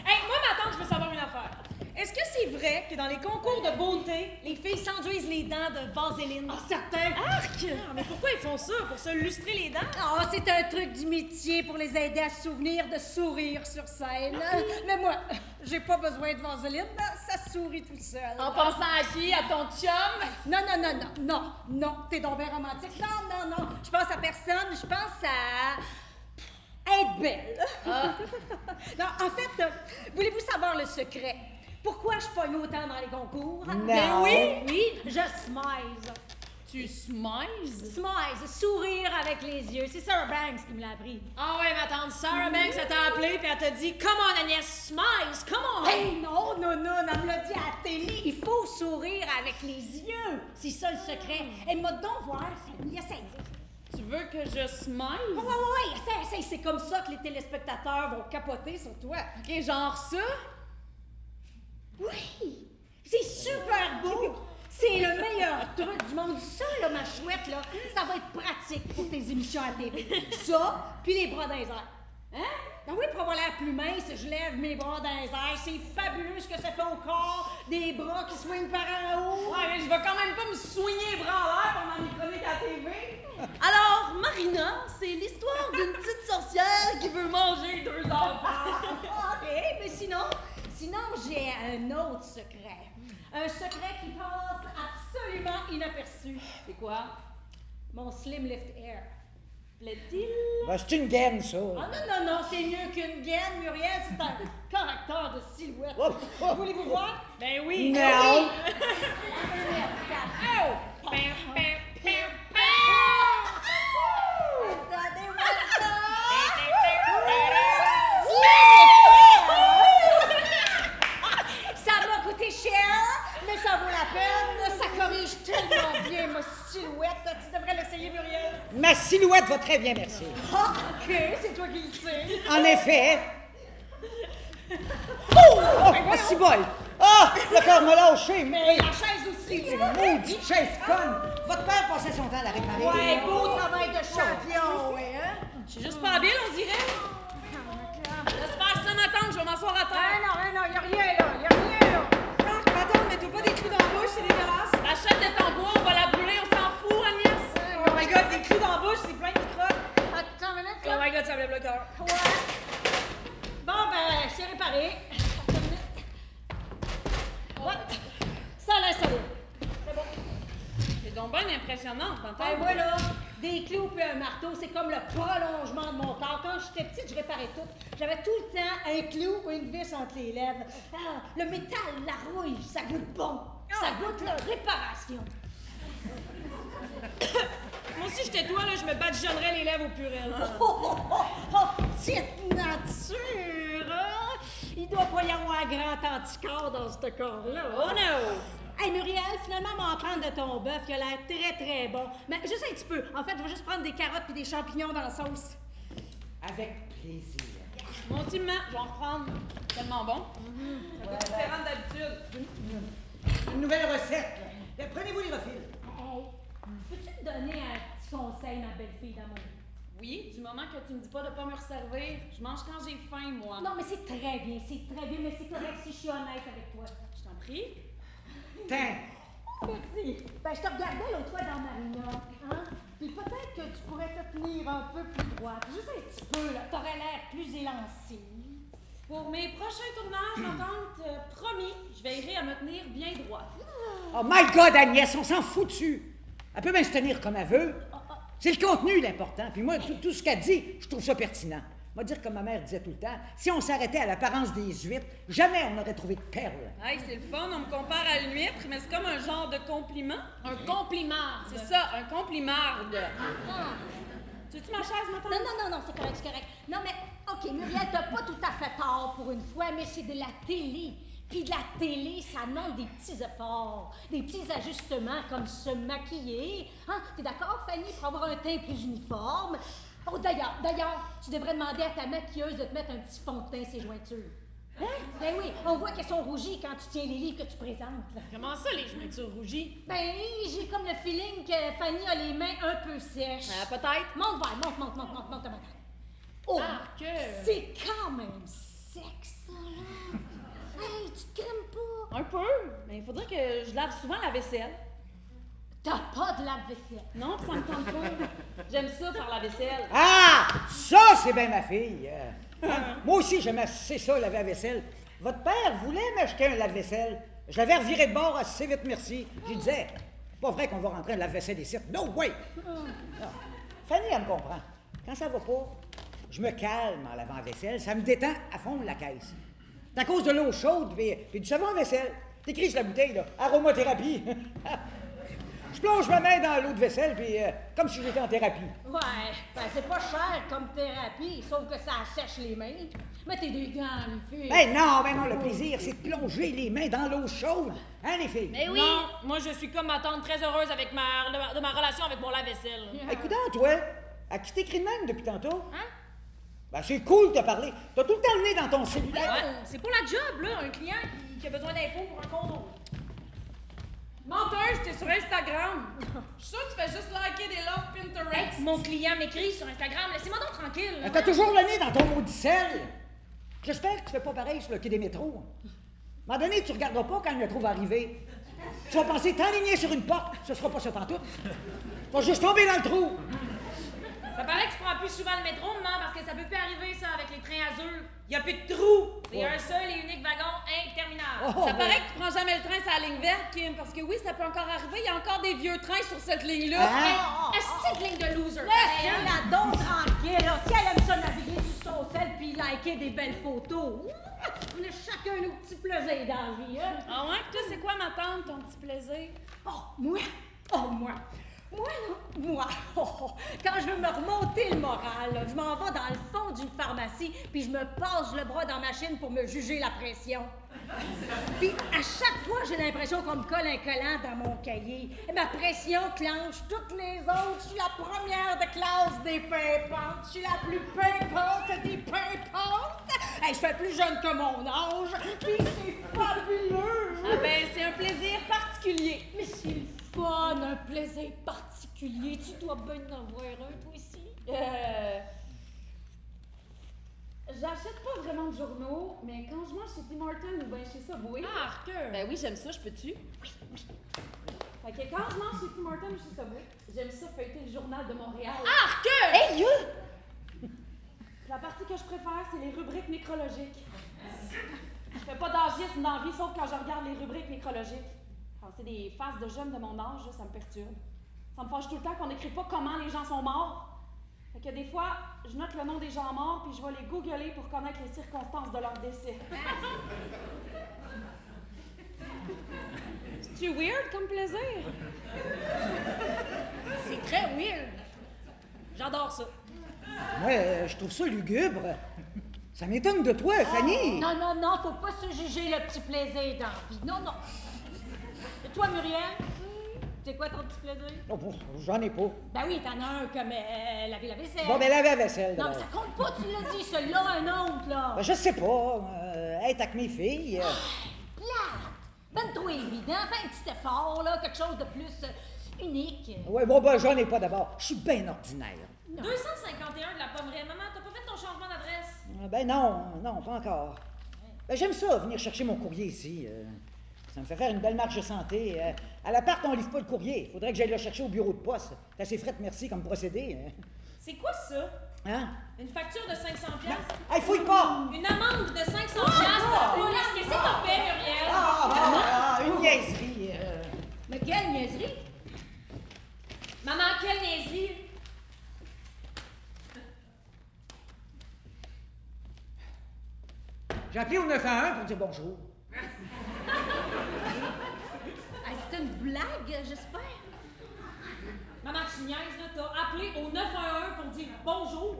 Hey, moi, ma tante, je veux savoir une affaire. Est-ce que c'est vrai que dans les concours de beauté, les filles s'enduisent les dents de vaseline? Ah, certain! Arc! Ah, mais pourquoi ils font ça? Pour se lustrer les dents? Ah, c'est un truc du métier pour les aider à se souvenir de sourire sur scène. Mais moi, j'ai pas besoin de vaseline, ça sourit tout seul. En pensant à qui? À ton chum? Non, t'es donc bien romantique. Non, je pense à personne, je pense à... être belle. Non, en fait, voulez-vous savoir le secret? Pourquoi je pogne autant dans les concours? Non. Ben oui, je smile. Tu smiles? Smile, sourire avec les yeux. C'est Sarah Banks qui me l'a appris. Ah ouais, ma tante Sarah Banks, elle t'a appelé puis elle t'a dit « Come on, Agnès, smiles, come on! » Hey, non, elle me l'a dit à la télé. Il faut sourire avec les yeux. C'est ça le secret. Elle m'a donc voir, Fanny, essaye. Tu veux que je smile? Ouais, essaye. C'est comme ça que les téléspectateurs vont capoter sur toi. Ok, genre ça? Oui, c'est super beau. C'est le meilleur truc du monde. Ça, là, ma chouette, là, ça va être pratique pour tes émissions à TV. Ça, puis les bras dans les airs. Hein? Ben oui, pour avoir l'air plus mince, je lève mes bras dans les airs. C'est fabuleux ce que ça fait au corps. Des bras qui swingent par en haut. Ouais, mais je vais quand même pas me soigner les bras en l'air pendant mes chroniques à la TV. Alors, Marina, c'est l'histoire d'une petite sorcière qui veut manger 2 enfants. OK, mais sinon, j'ai un autre secret. Un secret qui passe absolument inaperçu. C'est quoi? Mon Slim Lift Air. Plaît-il? Ben, c'est une gaine, ça. Ah non, c'est mieux qu'une gaine, Muriel, c'est un correcteur de silhouette. Oh, oh. Voulez-vous voir? Ben oui! Non! Oh! Regardez-moi ça! Ça m'a coûté cher, mais ça vaut la peine. Ça corrige tellement bien ma silhouette. Tu devrais l'essayer, Muriel. Ma silhouette va très bien, merci. Ah, OK, c'est toi qui le sais. En effet. Oh! Oh, si bol! Ah! Le cœur m'a lâché, mais... La chaise aussi. C'est une maudite chaise conne! Votre père passait son temps à la réparer. Ouais, beau travail de champion, ouais, hein? Je suis juste pas habile, on dirait. Laisse faire ça, ma tante, je vais m'asseoir à terre. Non, y'a rien là. Attends, mets-toi pas des clous dans la bouche, c'est dégueulasse. La chaise est en bois, on va la brûler, on s'en fout, Agnès. Oh my god, des clous dans la bouche, c'est plein de microbes. Attends une minute, Oh là. my god, ça me lève le cœur. Ouais. Bon, ben, c'est réparé. Attends une minute. Ouais. Ça laisse aller. C'est bon. C'est donc bien impressionnant, Ben, t'entends? moi, là, des clous puis un marteau, c'est comme le prolongement de mon corps. Quand j'étais petite, je réparais tout. J'avais tout le temps un clou ou une vis entre les lèvres. Ah, le métal, la rouille, ça goûte bon. Ça goûte la réparation. Moi aussi, j'étais toi, là, je me badigeonnerais les lèvres au purel. Petite nature, hein? Il doit pas y avoir grand anticorps dans ce corps-là. Oh no! Hey Muriel, finalement, on va en prendre de ton bœuf, qui a l'air très très bon. Mais juste un petit peu. En fait, je vais juste prendre des carottes puis des champignons dans la sauce. Avec plaisir. Mon petit maman, je vais en reprendre. Tellement bon. C'est différent d'habitude. Une nouvelle recette. là. Prenez-vous les refils. Hey, peux-tu me donner un petit conseil, ma belle-fille d'amour? Oui, du moment que tu me dis pas de pas me resservir, je mange quand j'ai faim, moi. Non, mais c'est très bien, mais c'est correct si je suis honnête avec toi. Je t'en prie. Tiens. Merci. Ben, je te regardais l'autre fois dans Marina, hein? Puis peut-être que tu pourrais te tenir un peu plus droite. Juste un petit peu, là. T'aurais l'air plus élancée. Pour mes prochains tournages, ma tante, promis, je veillerai à me tenir bien droite. Oh my God, Agnès, on s'en fout dessus. Elle peut bien se tenir comme elle veut. C'est le contenu l'important. Puis moi, tout ce qu'elle dit, je trouve ça pertinent. On va dire comme ma mère disait tout le temps, si on s'arrêtait à l'apparence des huîtres, jamais on n'aurait trouvé de perles. Hey, c'est le fun, on me compare à une huître, mais c'est comme un genre de compliment. Un compliment. C'est ça, un complimarde. Tu veux-tu ma chaise, ma tante? Non, c'est correct, Non, mais, OK, Muriel, t'as pas tout à fait tort pour une fois, mais c'est de la télé. Puis de la télé, ça demande des petits efforts, des petits ajustements comme se maquiller. Hein? T'es d'accord, Fanny, pour avoir un teint plus uniforme? Oh, d'ailleurs, tu devrais demander à ta maquilleuse de te mettre un petit fond de teint ses jointures. Hein? Ben oui, on voit qu'elles sont rougies quand tu tiens les livres que tu présentes. Là. Comment ça, les jointures rougies? Ben, j'ai comme le feeling que Fanny a les mains un peu sèches. Peut-être. Monte ta main. Oh, Ah, que... c'est quand même sexe, ça, là. Hey, tu te crèmes pas? Un peu, mais il faudrait que je lave souvent la vaisselle. T'as pas de lave-vaisselle. Non, ça me tente pas. J'aime ça, faire la vaisselle. Ah! Ça, c'est bien ma fille. Moi aussi, j'aimais assez ça, laver la vaisselle. Votre père voulait m'acheter un lave-vaisselle. Je l'avais reviré de bord assez vite, merci. Je lui disais, pas vrai qu'on va rentrer un lave-vaisselle ici. No way! Non. Fanny, elle me comprend. Quand ça va pas, je me calme en lavant la vaisselle. Ça me détend à fond la caisse. C'est à cause de l'eau chaude et du savon à vaisselle. T'écris sur la bouteille, là, aromathérapie. Je plonge ma main dans l'eau de vaisselle, puis comme si j'étais en thérapie. Ouais, ben c'est pas cher comme thérapie, sauf que ça sèche les mains. Mettez des gants, les filles. Ben non, le plaisir, c'est de plonger les mains dans l'eau chaude. Hein, les filles? Mais oui! Non, moi, je suis comme ma tante très heureuse avec de ma relation avec mon lave-vaisselle. Écoute, toi, à qui t'écris de même depuis tantôt? Hein? Ben, c'est cool de te parler. T'as tout le temps le nez dans ton cellulaire. Ouais, c'est pour la job, là, un client qui a besoin d'infos pour un condo. Menteuse, t'es sur Instagram. Je suis sûre que tu fais juste liker des love Pinterest. Hey, mon client m'écrit sur Instagram. Laissez-moi donc tranquille. T'as toujours le nez dans ton maudit sel. J'espère que tu fais pas pareil sur le quai des métros. À un moment donné, tu regarderas pas quand le métro va arriver. Tu vas penser t'enligner sur une porte. Ce sera pas ça pantoute. Tu vas juste tomber dans le trou. Ça paraît que je prends plus souvent le métro, maman, parce que ça peut plus arriver, ça, avec les trains azur. Il y a plus de trous. Il y a un seul et unique wagon interminable. Ça paraît que tu prends jamais le train sur la ligne verte, Kim, parce que oui, ça peut encore arriver. Il y a encore des vieux trains sur cette ligne-là. Est-ce que ligne de loser? Laissez-la donc tranquille, là. Si elle aime ça naviguer sur son sel puis liker des belles photos. On a chacun nos petits plaisirs dans la vie, hein. Ah ouais? Puis toi, c'est quoi, ma tante, ton petit plaisir? Moi, quand je veux me remonter le moral, là, je m'en vais dans le fond d'une pharmacie, puis je me passe le bras dans ma machine pour me juger la pression. Puis à chaque fois, j'ai l'impression qu'on me colle un collant dans mon cahier. Et ma pression clenche toutes les autres. Je suis la première de classe des pimpantes. Je suis la plus pimpante des pimpantes. Hey, je fais plus jeune que mon âge, puis c'est fabuleux. Ah ben, c'est un plaisir particulier. Mais c'est le fun, un plaisir particulier. Tu dois bien en avoir un, toi aussi. J'achète pas vraiment de journaux, mais quand je mange chez Tim Hortons ou bien chez Subway... Ah, cœur! Ben oui, j'aime ça, je peux-tu? Fait que quand je mange chez Tim Hortons ou chez Subway, j'aime ça feuilleter le journal de Montréal. Ah, cœur! Hey, La partie que je préfère, c'est les rubriques nécrologiques. Je fais pas d'agisme dans la vie, sauf quand je regarde les rubriques nécrologiques. Quand c'est des faces de jeunes de mon âge, là, ça me perturbe. Ça me fâche tout le temps qu'on n'écrit pas comment les gens sont morts. Fait que des fois, je note le nom des gens morts, puis je vais les googler pour connaître les circonstances de leur décès. C'est-tu weird comme plaisir? C'est très weird. J'adore ça. Moi, je trouve ça lugubre. Ça m'étonne de toi, Fanny. Non, faut pas se juger le petit plaisir dans la vie. Non. Et toi, Muriel? C'est quoi ton petit plaisir? Oh, j'en ai pas. Ben oui, t'en as un comme laver la vaisselle. Bon, ben laver la vaisselle. Non, mais ça compte pas, tu l'as dit, celui-là, un autre, là. Ben, je sais pas. Être avec mes filles. Plate! Ben trop évident, fais un petit effort, là, quelque chose de plus unique. Ouais, bon, ben j'en ai pas d'abord. Je suis bien ordinaire. 251 de la Pommeraie. Maman, t'as pas fait ton changement d'adresse? Ben non, pas encore. Ben j'aime ça, venir chercher mon courrier ici. Ça me fait faire une belle marche de santé. À l'appart, on livre pas le courrier. Faudrait que j'aille le chercher au bureau de poste. C'est assez frais, merci, comme procédé. C'est quoi ça? Hein? Une facture de 500 piastres? Hey, fouille pas! Une amende de 500 piastres? Qu'est-ce que t'as fait, Muriel? Une niaiserie. Mais quelle niaiserie! Maman, quelle niaiserie? J'ai appelé au 911 pour dire bonjour. Hey, c'est une blague, j'espère. Maman, tu niaises, là. T'as appelé au 911 pour dire bonjour.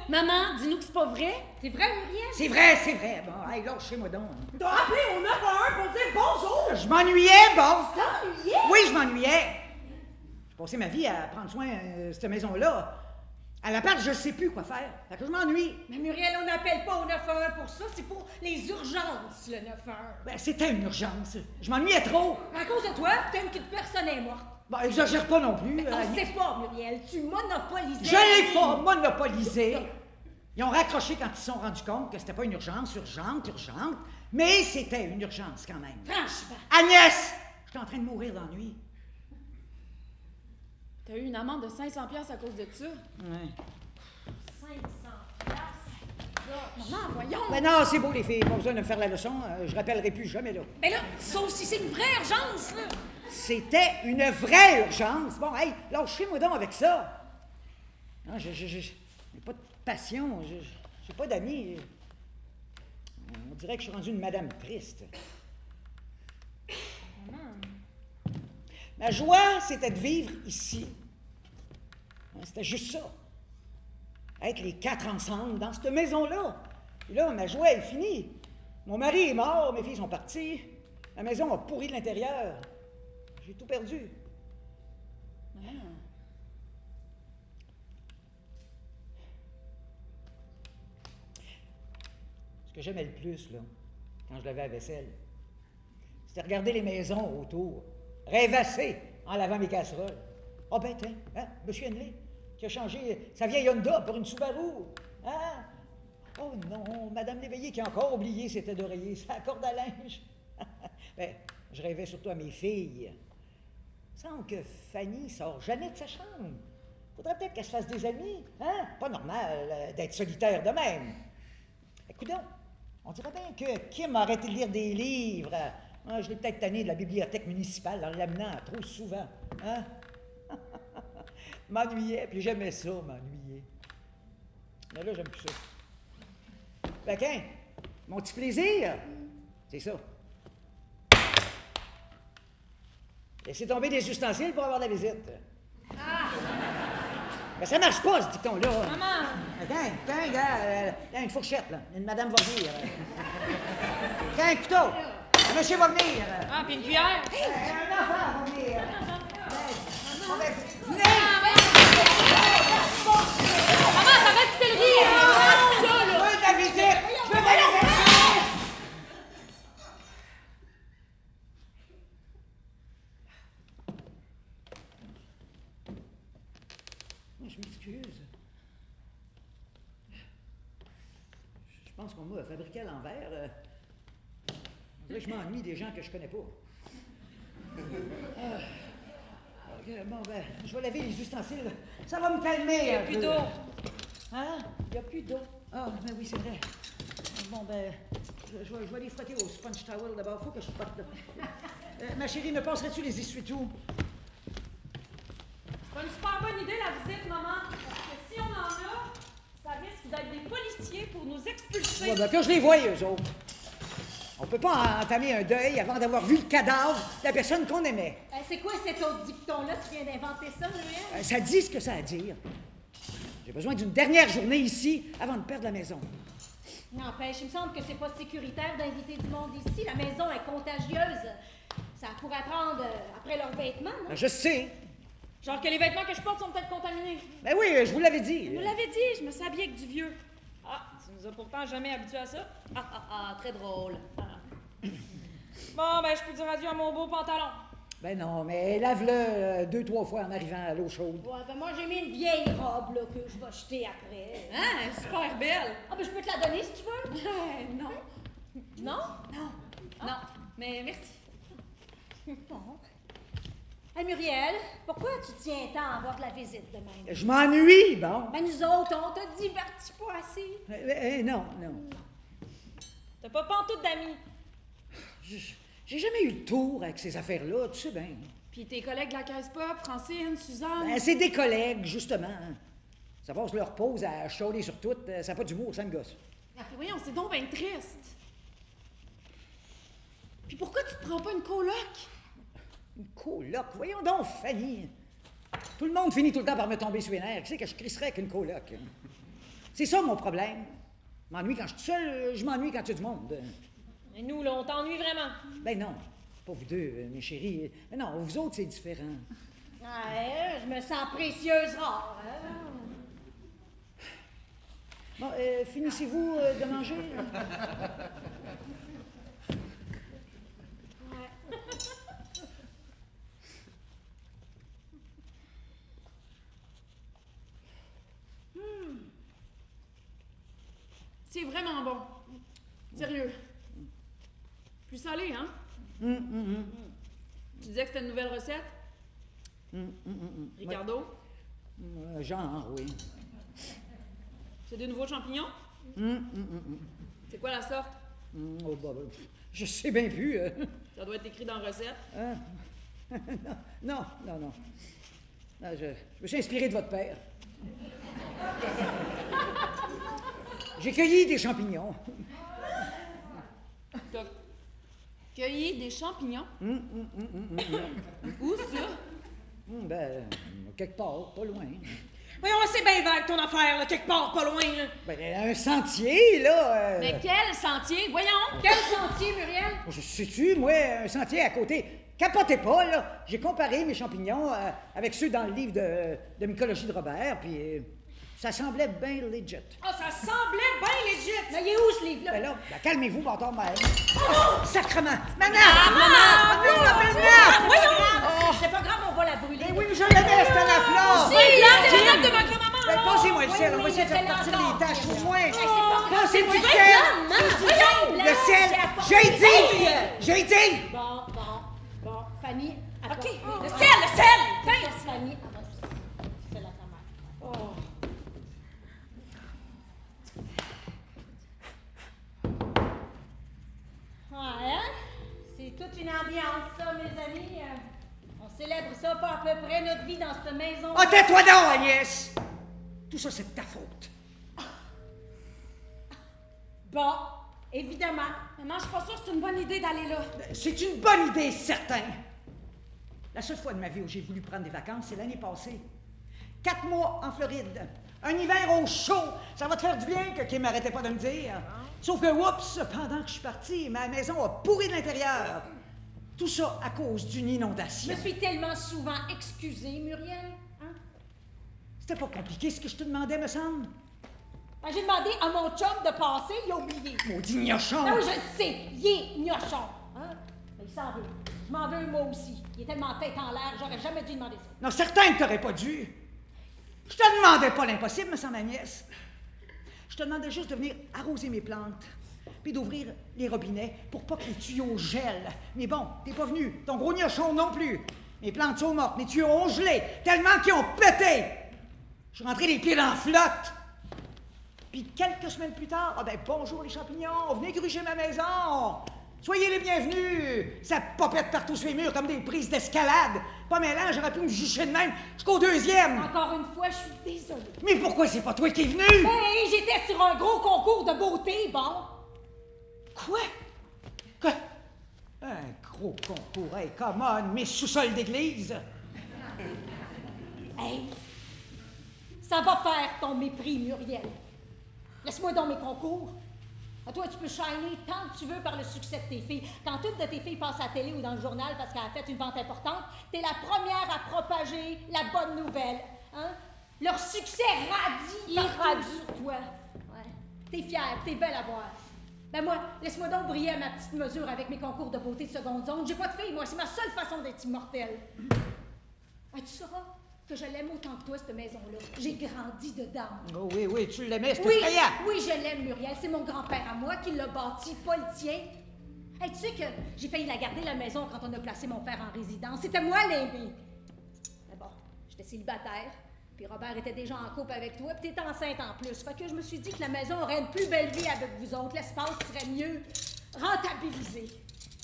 Maman, dis-nous que c'est pas vrai. C'est vrai, Muriel? C'est vrai. Bon, hey, lâchez-moi donc. T'as appelé au 911 pour dire bonjour! Je m'ennuyais, bon. T'ennuyais? Oui, je m'ennuyais. J'ai passé ma vie à prendre soin de cette maison-là. À l'appart, je sais plus quoi faire. Fait que je m'ennuie. Mais Muriel, on n'appelle pas au 911 pour ça, c'est pour les urgences, le 911. Ben, c'était une urgence. Je m'ennuyais trop. À cause de toi, t'aimes qu'une personne est morte. Ben, exagère pas non plus. On sait pas, Muriel, tu monopolisais. Je l'ai pas monopolisé. Ils ont raccroché quand ils se sont rendus compte que c'était pas une urgence urgente, mais c'était une urgence quand même. Franchement. Agnès! J'étais en train de mourir d'ennui. T'as eu une amende de 500 piastres à cause de ça? Ouais. 500 piastres? Maman, voyons! Ben non, c'est beau les filles, pas besoin de me faire la leçon. Je rappellerai plus jamais là. Mais là, sauf si c'est une vraie urgence, là. C'était une vraie urgence. Bon, hey, lâchez-moi donc avec ça. Non, j'ai pas de passion, j'ai pas d'amis. On dirait que je suis rendue une madame triste. Ma joie, c'était de vivre ici. C'était juste ça. Être les 4 ensemble dans cette maison-là. Et là, ma joie est finie. Mon mari est mort, mes filles sont parties. La maison a pourri de l'intérieur. J'ai tout perdu. Ce que j'aimais le plus, là, quand je lavais la vaisselle, c'était regarder les maisons autour, rêvasser en lavant mes casseroles. Ah ben, tiens, hein, M. Henley, qui a changé sa vieille Honda pour une Subaru. Hein? Oh non, Madame Léveillé qui a encore oublié ses têtes d'oreiller, sa corde à linge. Ben, je rêvais surtout à mes filles. Il semble que Fanny sort jamais de sa chambre. Faudrait peut-être qu'elle se fasse des amis, hein? Pas normal d'être solitaire de même. Écoute donc, on dirait bien que Kim a arrêté de lire des livres. Hein, je l'ai peut-être tanné de la bibliothèque municipale en l'amenant trop souvent. Hein? M'ennuyais, puis j'aimais ça, m'ennuyer. Mais là, j'aime plus ça. Fait qu'un, mon petit plaisir, c'est ça. Laisser tomber des ustensiles pour avoir de la visite. Ah! Mais ça marche pas, ce dicton-là. Maman! Tiens, gars, une fourchette, là. Une madame va venir. Tiens, un couteau. Un monsieur va venir. Ah, puis une cuillère? Un enfant va venir. Venez! Maman, ça va, tu te le rire! Je veux de la visite! Je veux de la visite! Je m'excuse. Je pense qu'on m'a fabriqué à l'envers. On dirait que je m'ennuie des gens que je connais pas. Ok, bon, ben, je vais laver les ustensiles. Ça va me calmer. Il n'y a plus d'eau. Hein? Il n'y a plus d'eau. Ah, ben oui, c'est vrai. Bon, ben, je vais les frotter au sponge towel d'abord. Faut que je frotte, là. Ma chérie, me passerais-tu les essuie-tout? C'est pas une super bonne idée, la visite, maman. Parce que si on en a, ça risque d'être des policiers pour nous expulser. Ouais, ben, que je les voie, eux autres. On peut pas entamer un deuil avant d'avoir vu le cadavre de la personne qu'on aimait. C'est quoi cet autre dicton-là? Tu viens d'inventer ça, Noël? Ça dit ce que ça a à dire. J'ai besoin d'une dernière journée ici avant de perdre la maison. N'empêche, il me semble que c'est pas sécuritaire d'inviter du monde ici. La maison est contagieuse. Ça pourrait prendre après leurs vêtements, non? Ben, je sais. Genre que les vêtements que je porte sont peut-être contaminés. Ben oui, je vous l'avais dit. Vous l'avez dit, je me suis habillée avec du vieux. Ah, tu nous as pourtant jamais habitués à ça. Très drôle. Bon, ben, je peux dire adieu à mon beau pantalon. Ben non, mais lave-le 2-3 fois en arrivant à l'eau chaude. Ouais, ben moi, j'ai mis une vieille robe là, que je vais jeter après. Hein, super belle. Ah, ben je peux te la donner si tu veux. Non. Non? Non. Non, mais merci. Bon. Hey, Muriel, pourquoi tu tiens tant à avoir de la visite de même? Je m'ennuie, bon. Ben nous autres, on t'a diverti pas assez. Non. T'as pas pantoute d'amis. J'ai jamais eu le tour avec ces affaires-là, tu sais bien. Puis tes collègues de la caisse pop, Francine, Suzanne. Ben, c'est des collègues, justement. Ça passe leur pause à chialer sur tout. Ça n'a pas d'humour, ça me gosse. Ah, puis voyons, c'est donc bien triste. Puis pourquoi tu te prends pas une coloc? Une coloc, voyons donc, Fanny. Tout le monde finit tout le temps par me tomber sur les nerfs. Qui c'est que je crisserais avec une coloc? C'est ça mon problème. Je m'ennuie quand je suis seul, je m'ennuie quand il y a du monde. Et nous, là, on t'ennuie vraiment. Ben non, pas vous deux, mes chéris. Mais non, vous autres, c'est différent. Ouais, je me sens précieuse rare. Hein? Bon, finissez-vous de manger? C'est vraiment bon. Sérieux. Plus salé, hein? Tu disais que c'était une nouvelle recette? Ricardo? Genre, oui. C'est des nouveaux champignons? C'est quoi la sorte? Oh, bah, je sais bien plus. Ça doit être écrit dans la recette. Non. Je me suis inspiré de votre père. J'ai cueilli des champignons. T'as Cueillir des champignons? Où ça? Ben, quelque part, pas loin. Voyons, c'est bien vague ton affaire, là, quelque part, pas loin, là. Ben, un sentier, là. Mais quel sentier? Voyons! Quel sentier, Muriel? Je sais-tu, moi, un sentier à côté. Capotez pas, là. J'ai comparé mes champignons avec ceux dans le livre de mycologie de Robert, puis ça semblait bien legit. Ah, ça semblait bien legit! Mais il est où, ce livre-là? Ben là, calmez-vous, bâtard mère. Sacrement! Maman! C'est pas grave, on va la brûler. Ben oui, mais je l'avais, c'était la place! C'est la table de ma grand-maman! Ben, passez-moi le sel, on va oui, essayer de le faire sel partir encore. les tâches, au moins. c'est pas grave, Passez-moi le c'est sel! Le sel! J'ai dit! J'ai dit! Bon, Fanny, OK, attends. le sel! Tiens! Fanny, c'est la ta mère. Hein? C'est toute une ambiance, ça, mes amis. On célèbre ça pas à peu près notre vie dans cette maison. Oh, tais-toi donc, Agnès! Tout ça, c'est de ta faute. Bon, évidemment. Maman, je suis pas sûre que c'est une bonne idée d'aller là. C'est une bonne idée, certain. La seule fois de ma vie où j'ai voulu prendre des vacances, c'est l'année passée. 4 mois en Floride. Un hiver au chaud. Ça va te faire du bien que Kim m'arrêtait pas de me dire. Sauf que, oups, pendant que je suis partie, ma maison a pourri de l'intérieur. Tout ça à cause d'une Je inondation. me suis tellement souvent excusée, Muriel. Hein? C'était pas compliqué ce que je te demandais, me semble. Ben, j'ai demandé à mon chum de passer, il a oublié. Maudit gnochon! Ah oui, je le sais, il est gnochon. Hein? Mais il s'en veut. Je m'en veux moi aussi. Il est tellement tête en l'air, j'aurais jamais dû demander ça. Non, certain que t'aurais pas dû. Je te demandais pas l'impossible, me semble, Agnès. Je te demandais juste de venir arroser mes plantes, puis d'ouvrir les robinets pour pas que les tuyaux gèlent. Mais bon, t'es pas venu. Ton gros gnochon non plus. Mes plantes sont mortes, mes tuyaux ont gelé, tellement qu'ils ont pété. Je suis rentré les pieds dans la flotte. Puis quelques semaines plus tard, ah ben bonjour les champignons, venez gruger ma maison. Soyez les bienvenus. Ça popette partout sur les murs comme des prises d'escalade. Pas mélange, j'aurais pu me jucher de même jusqu'au 2e. Encore une fois, je suis désolée. Mais pourquoi c'est pas toi qui es venu? Hey, j'étais sur un gros concours de beauté, bon. Quoi? Quoi? Un gros concours, hey, come on, mes sous-sols d'église. Hey, ça va faire ton mépris, Muriel. Laisse-moi dans mes concours. À toi, tu peux shiner tant que tu veux par le succès de tes filles. Quand une de tes filles passe à la télé ou dans le journal parce qu'elle a fait une vente importante, t'es la première à propager la bonne nouvelle. Hein? Leur succès radie partout sur toi. Ouais. T'es fière, t'es belle à voir. Ben moi, laisse-moi donc briller à ma petite mesure avec mes concours de beauté de seconde zone. J'ai pas de fille, moi, c'est ma seule façon d'être immortelle. Tu sauras que je l'aime autant que toi, cette maison-là. J'ai grandi dedans. Oh oui, oui, tu l'aimais, c'était Oui, effrayant. oui, je l'aime, Muriel. C'est mon grand-père à moi qui l'a bâti, pas le tien. Hey, tu sais que j'ai failli la garder, la maison, quand on a placé mon père en résidence. C'était moi l'aimé. Mais bon, j'étais célibataire, puis Robert était déjà en couple avec toi, puis t'étais enceinte en plus. Fait que je me suis dit que la maison aurait une plus belle vie avec vous autres. L'espace serait mieux rentabilisé.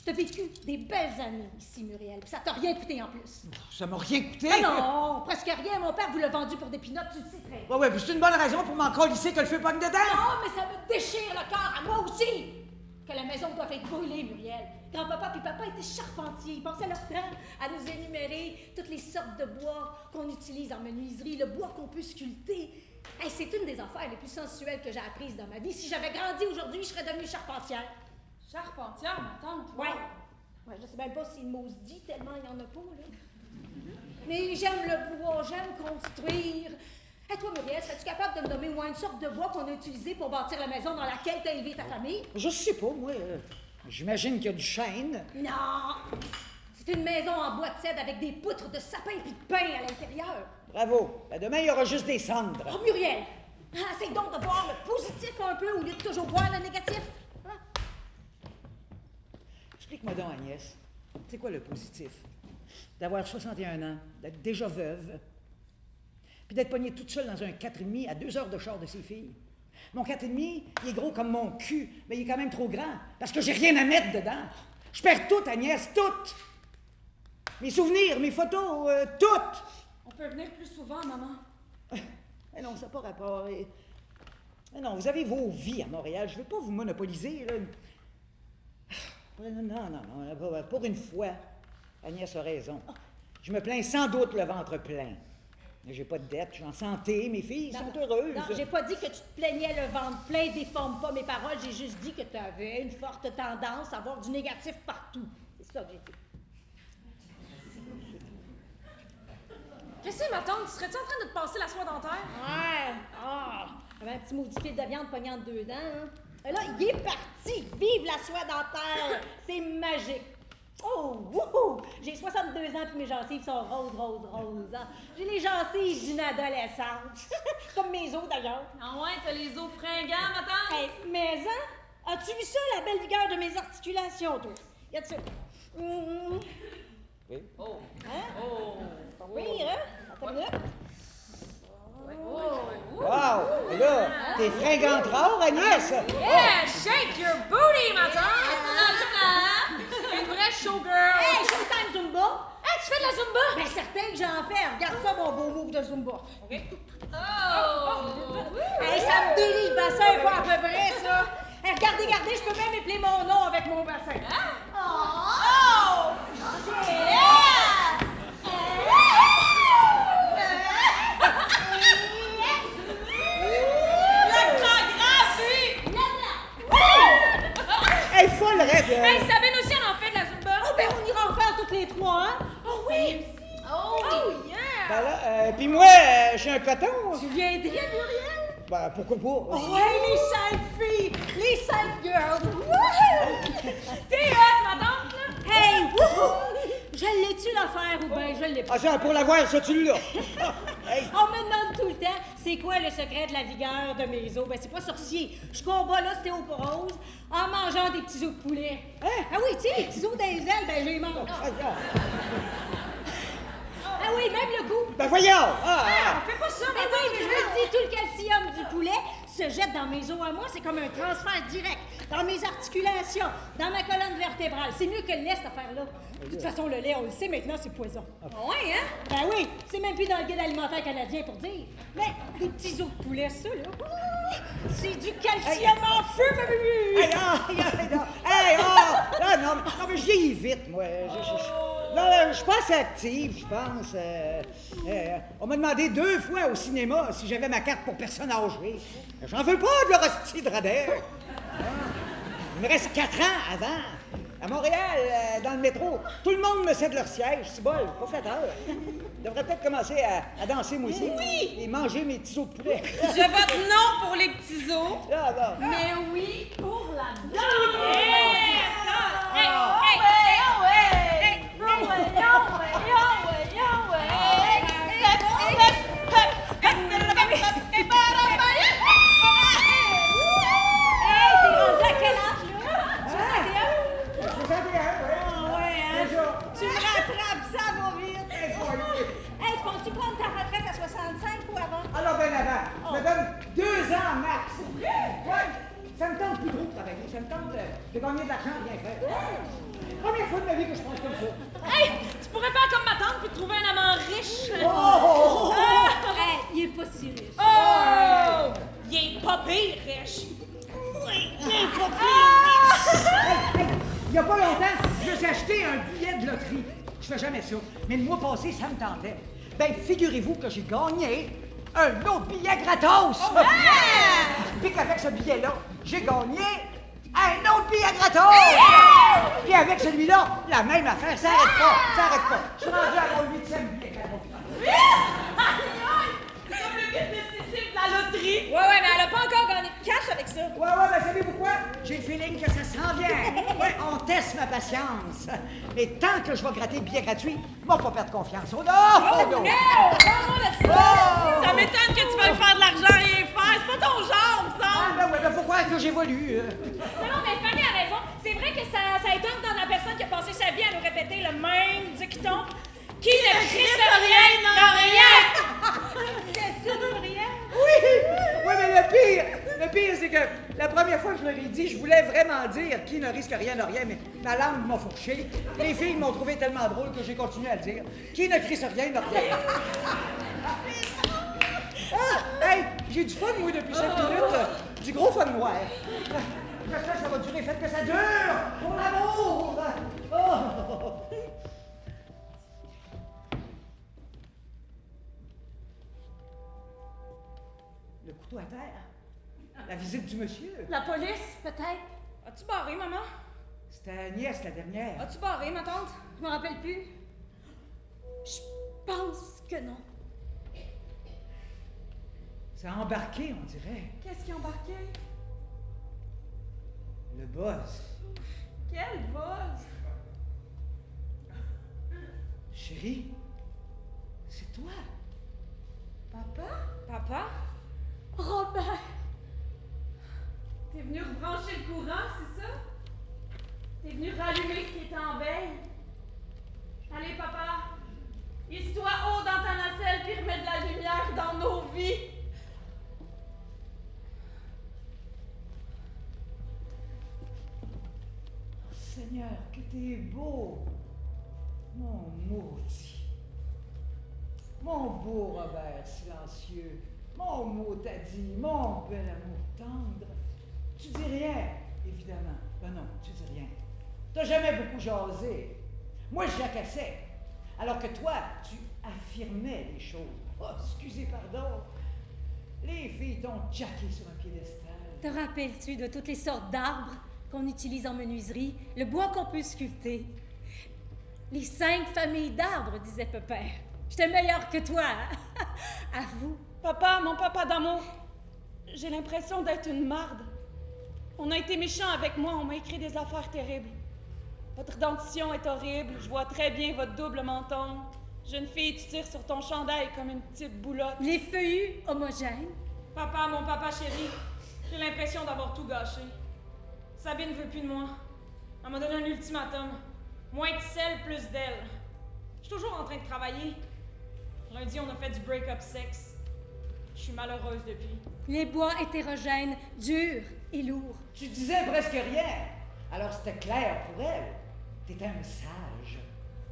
T'as vécu des belles années ici, Muriel, puis ça t'a rien coûté en plus. Ça m'a rien coûté. Ah non, presque rien. Mon père vous l'a vendu pour des pinottes, tu le sais très bien. Ouais, puis c'est une bonne raison pour m'en colisser que le feu pogne dedans. Non, mais ça me déchire le cœur à moi aussi que la maison doit être brûlée, Muriel. Grand-papa et papa étaient charpentiers. Ils passaient leur temps à nous énumérer toutes les sortes de bois qu'on utilise en menuiserie, le bois qu'on peut sculpter. Hey, c'est une des affaires les plus sensuelles que j'ai apprises dans ma vie. Si j'avais grandi aujourd'hui, je serais devenue charpentière. Charpentière, ma tante? Ouais. Ouais, je sais même pas si le mot se dit tellement il y en a pas, là. Mais j'aime le bois, j'aime construire. Et toi, Muriel, serais-tu capable de me nommer au moins une sorte de bois qu'on a utilisé pour bâtir la maison dans laquelle t'as élevé ta famille? Je sais pas, moi. J'imagine qu'il y a du chêne. Non! C'est une maison en bois de cèdre avec des poutres de sapin et de pin à l'intérieur. Bravo. Ben, demain, il y aura juste des cendres. Oh, Muriel! Essaye donc de voir le positif un peu au lieu de toujours voir le négatif. Hein? Explique-moi donc, Agnès. C'est quoi le positif? D'avoir 61 ans, d'être déjà veuve, puis d'être pognée toute seule dans un 4,5 à 2 heures de char de ses filles. Mon 4,5, il est gros comme mon cul, mais il est quand même trop grand, parce que j'ai rien à mettre dedans. Je perds tout, Agnès, tout! Mes souvenirs, mes photos, tout! On peut venir plus souvent, maman. Eh non, ça n'a pas rapport. Eh non, vous avez vos vies à Montréal. Je ne veux pas vous monopoliser, là. Non, pour une fois, Agnès a raison. Je me plains sans doute le ventre plein. Mais j'ai pas de dette, je suis en santé, mes filles sont heureuses. Non, j'ai pas dit que tu te plaignais le ventre plein, déforme pas mes paroles, j'ai juste dit que tu avais une forte tendance à avoir du négatif partout. C'est ça que j'ai dit. Qu'est-ce que c'est, ma tante? Serais-tu en train de te passer la soie dentaire? Ouais! Ah! J'avais un petit maudit fil de viande pognant entre deux dents, hein? Et là, il est parti! Vive la soie dentaire! C'est magique! Oh! Wouhou! J'ai 62 ans puis mes gencives sont roses. Hein? J'ai les gencives d'une adolescente. Comme mes os, d'ailleurs. Ah ouais, t'as les os fringants, ma tante? Hey, mais, hein? As-tu vu ça, la belle vigueur de mes articulations, toi? Y a-tu ça? Oui. Oh! Hein? Oh! Pas pire, hein? Attends une minute. Wow! Et là, t'es fringante rare, Agnès! Yeah! Shake your booty, ma tante! Une vraie showgirl! Hey, Showtime Zumba! Hey, tu fais de la Zumba? Ben certain que j'en fais. Regarde ça, mon beau move de Zumba. Oh! Hey, ça me délie le bassin, pas à peu près, ça. Hey, regardez, je peux même épeler mon nom avec mon bassin. Oh! Hey, folle raide! Hey, Sabine aussi, on en fait de la Zumba! Oh, ben on ira en faire toutes les trois, hein? Oh oui! Oh, yeah! Ben là, pis moi, je suis un coton. Tu viendrais, Muriel? Ben, pourquoi pas? Oh, hey, les 5 filles! Les 5 girls! Wouhou! T'es hot, ma tante, là! Hey! Wouhou! Je l'ai-tu l'affaire ou ben je l'ai pas? Ah, ça, pour l'avoir, ça, tu l'as. Hey. On me demande tout le temps, c'est quoi le secret de la vigueur de mes os? Ben, c'est pas sorcier. Je combats l'ostéoporose en mangeant des petits os de poulet. Hein? Ah oui, tu sais, les petits os des ailes, ben, je les mange. Ah oui, même le goût. Ben, voyons! Fais pas ça, mais oui, mais je vous dis, tout le calcium du poulet se jette dans mes os à moi. C'est comme un transfert direct dans mes articulations, dans ma colonne vertébrale. C'est mieux que le lait, cette affaire-là. De toute façon, le lait, on le sait maintenant, c'est poison. Ouais, hein? Ben oui, c'est même plus dans le guide alimentaire canadien pour dire. Mais des petits os de poulet, ça, là, c'est du calcium en feu, ma bébé! Hey, non, mais je vieillis vite, moi. Je suis pas assez active, je pense. On m'a demandé 2 fois au cinéma si j'avais ma carte pour personne âgée. J'en veux pas de leur hostie de radar. Il me reste 4 ans avant. À Montréal, dans le métro, tout le monde me cède leur siège. C'est bol, pas flatteur. Je devrais peut-être commencer à danser, moi aussi. Oui! Et manger mes petits os de poulet. Je vote non pour les petits os, Ah, bon. mais oui pour la danse! Tu me rattrapes, ça va vite! Hey, tu penses-tu prendre ta retraite à 65 ou avant? Alors, ben avant. Je me donne 2 ans max. Ouais. Ça me tente plus trop de travailler. Ça me tente de gagner de l'argent bien faire. Première fois de ma vie que je pense comme ça. Hey, tu pourrais faire comme ma tante puis te trouver un amant riche. Hey, il est pas si riche. Oh! Il est pas pire riche. Il n'y a pas longtemps, je me suis acheté un billet de loterie. Je fais jamais ça. Mais le mois passé, ça me tentait. Ben, figurez-vous que j'ai gagné un autre billet gratos. Puis qu'avec ce billet-là, j'ai gagné un autre billet gratos. Puis avec celui-là, la même affaire, ça arrête pas. Je suis rendu à mon 8e billet gratos. Comme le but de Cécile de la loterie! Ouais, mais elle a pas encore gagné de cash avec ça. Ouais, ben savez-vous quoi? J'ai le feeling que ça s'en vient. Ouais, on teste ma patience. Et tant que je vais gratter le billet gratuit, ils vont pas perdre confiance. Oh non! Ça m'étonne que tu veuilles faire de l'argent et rien faire. C'est pas ton genre, me semble. Ben ouais, ben faut croire que j'évolue. Non, mais Fanny a raison. C'est vrai que ça étonne dans la personne qui a passé sa vie à nous répéter le même dicton. Qui ne crisse rien n'a rien! C'est ça, Muriel? Oui, mais le pire, c'est que la première fois que je leur ai dit, je voulais vraiment dire qui ne risque rien n'a rien, mais ma langue m'a fourché. Les filles m'ont trouvé tellement drôle que j'ai continué à le dire. Qui ne crisse rien n'a rien. Hey, j'ai du fun, moi, depuis 5 minutes. Du gros fun noir. J'espère que ça va durer, faites que ça dure! Pour l'amour! Oh! Le couteau à terre? La visite du monsieur? La police, peut-être? As-tu barré, maman? C'était Agnès, la dernière. As-tu barré, ma tante? Je me rappelle plus. Je pense que non. Ça a embarqué, on dirait. Qu'est-ce qui a embarqué? Le boss. Quel buzz! Chérie, c'est toi. Papa? Papa? Robert! T'es venu rebrancher le courant, c'est ça? T'es venu rallumer ce qui était en veille? Allez, papa, hisse-toi haut dans ta nacelle puis remets de la lumière dans nos vies! Seigneur, que t'es beau. Mon maudit. Mon beau Robert silencieux. Mon mot t'a dit, mon bel amour tendre. Tu dis rien, évidemment. Ben non, tu dis rien. T'as jamais beaucoup jasé. Moi, je jacassais. Alors que toi, tu affirmais les choses. Oh, excusez, pardon. Les filles t'ont jacké sur un piédestal. Te rappelles-tu de toutes les sortes d'arbres qu'on utilise en menuiserie, le bois qu'on peut sculpter? Les 5 familles d'arbres, disait Pépère. J'étais meilleure que toi, hein? Avoue. Papa, mon papa d'amour, j'ai l'impression d'être une marde. On a été méchants avec moi, on m'a écrit des affaires terribles. Votre dentition est horrible, je vois très bien votre double menton. Jeune fille, tu tires sur ton chandail comme une petite boulotte. Les feuillus homogènes. Papa, mon papa chéri, j'ai l'impression d'avoir tout gâché. Sabine veut plus de moi. Elle m'a donné un ultimatum. Moins de sel, plus d'elle. Je suis toujours en train de travailler. Lundi, on a fait du break-up sexe. Je suis malheureuse depuis. Les bois hétérogènes, durs et lourds. Tu disais presque rien. Alors c'était clair pour elle. T'étais un sage.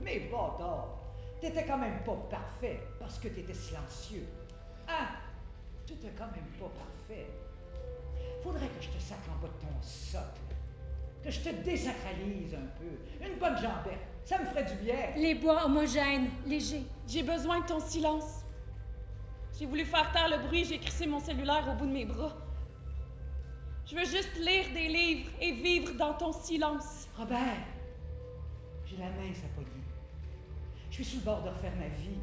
Mais bâtard, t'étais quand même pas parfait parce que t'étais silencieux. Ah, t'étais quand même pas parfait. Faudrait que je te sacre en bas de ton socle. Que je te désacralise un peu. Une bonne jambette, ça me ferait du bien. Les bois homogènes, légers. J'ai besoin de ton silence. J'ai voulu faire taire le bruit, j'ai crissé mon cellulaire au bout de mes bras. Je veux juste lire des livres et vivre dans ton silence. Robert, j'ai la main saponiée. Je suis sur le bord de refaire ma vie.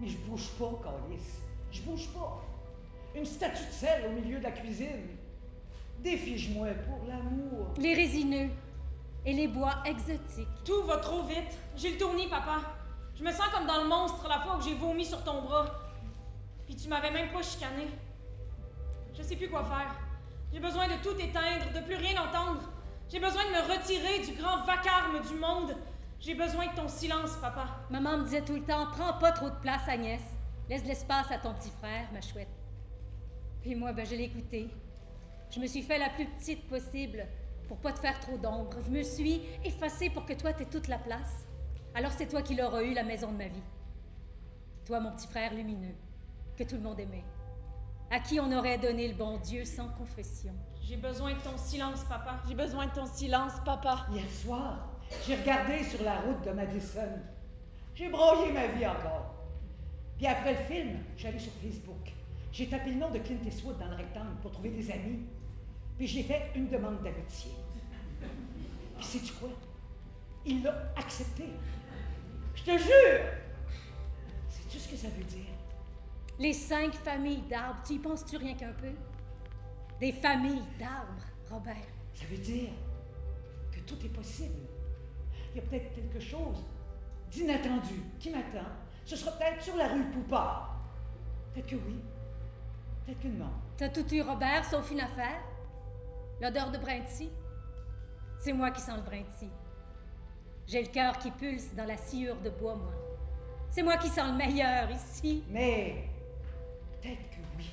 Mais je bouge pas, câlisse. Je bouge pas. Une statue de sel au milieu de la cuisine. Défige-moi pour l'amour. Les résineux et les bois exotiques. Tout va trop vite. J'ai le tournis, papa. Je me sens comme dans le monstre la fois où j'ai vomi sur ton bras. Puis tu m'avais même pas chicané. Je sais plus quoi faire. J'ai besoin de tout éteindre, de plus rien entendre. J'ai besoin de me retirer du grand vacarme du monde. J'ai besoin de ton silence, papa. Maman me disait tout le temps, prends pas trop de place, Agnès. Laisse de l'espace à ton petit frère, ma chouette. Puis moi, je l'ai écouté. Je me suis fait la plus petite possible pour pas te faire trop d'ombre. Je me suis effacée pour que toi, t'aies toute la place. Alors c'est toi qui l'auras eu, la maison de ma vie. Toi, mon petit frère lumineux, que tout le monde aimait. À qui on aurait donné le bon Dieu sans confession. J'ai besoin de ton silence, papa. J'ai besoin de ton silence, papa. Hier soir, j'ai regardé sur la route de Madison. J'ai broyé ma vie encore. Puis après le film, j'allais sur Facebook. J'ai tapé le nom de Clint Eastwood dans le rectangle pour trouver des amis. Puis j'ai fait une demande d'amitié. Puis sais-tu quoi? Il l'a accepté. Je te jure! Sais-tu ce que ça veut dire? Les 5 familles d'arbres, tu y penses-tu rien qu'un peu? Des familles d'arbres, Robert. Ça veut dire que tout est possible. Il y a peut-être quelque chose d'inattendu qui m'attend. Ce sera peut-être sur la rue Poupard. Peut-être que oui, peut-être que non. T'as tout eu, Robert, sauf une affaire. L'odeur de brinty. C'est moi qui sens le brinty. J'ai le cœur qui pulse dans la sciure de bois, moi. C'est moi qui sens le meilleur ici. Mais peut-être que oui.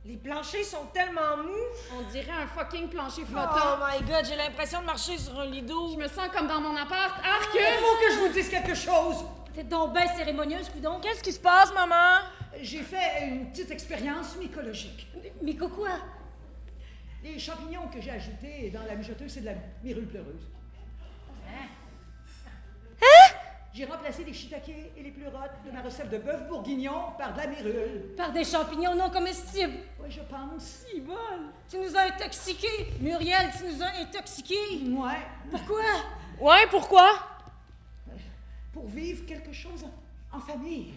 Les planchers sont tellement mous. On dirait un fucking plancher Oh flottant. my god, j'ai l'impression de marcher sur un lit d'eau. Je me sens comme dans mon appart. Arc! Il faut que je vous dise quelque chose. T'es donc bien cérémonieuse, coudonc. Qu'est-ce qui se passe, maman? J'ai fait une petite expérience mycologique. Mais quoi? Les champignons que j'ai ajoutés dans la mijoteuse, c'est de la myrule pleureuse. Hein? J'ai remplacé les shiitake et les pleurotes de ma recette de bœuf bourguignon par de la myrule. Par des champignons non comestibles. Oui, je pense. Si bon. Tu nous as intoxiqués. Muriel, tu nous as intoxiqués. Ouais. Pourquoi? Ouais, pourquoi? Pour vivre quelque chose en famille.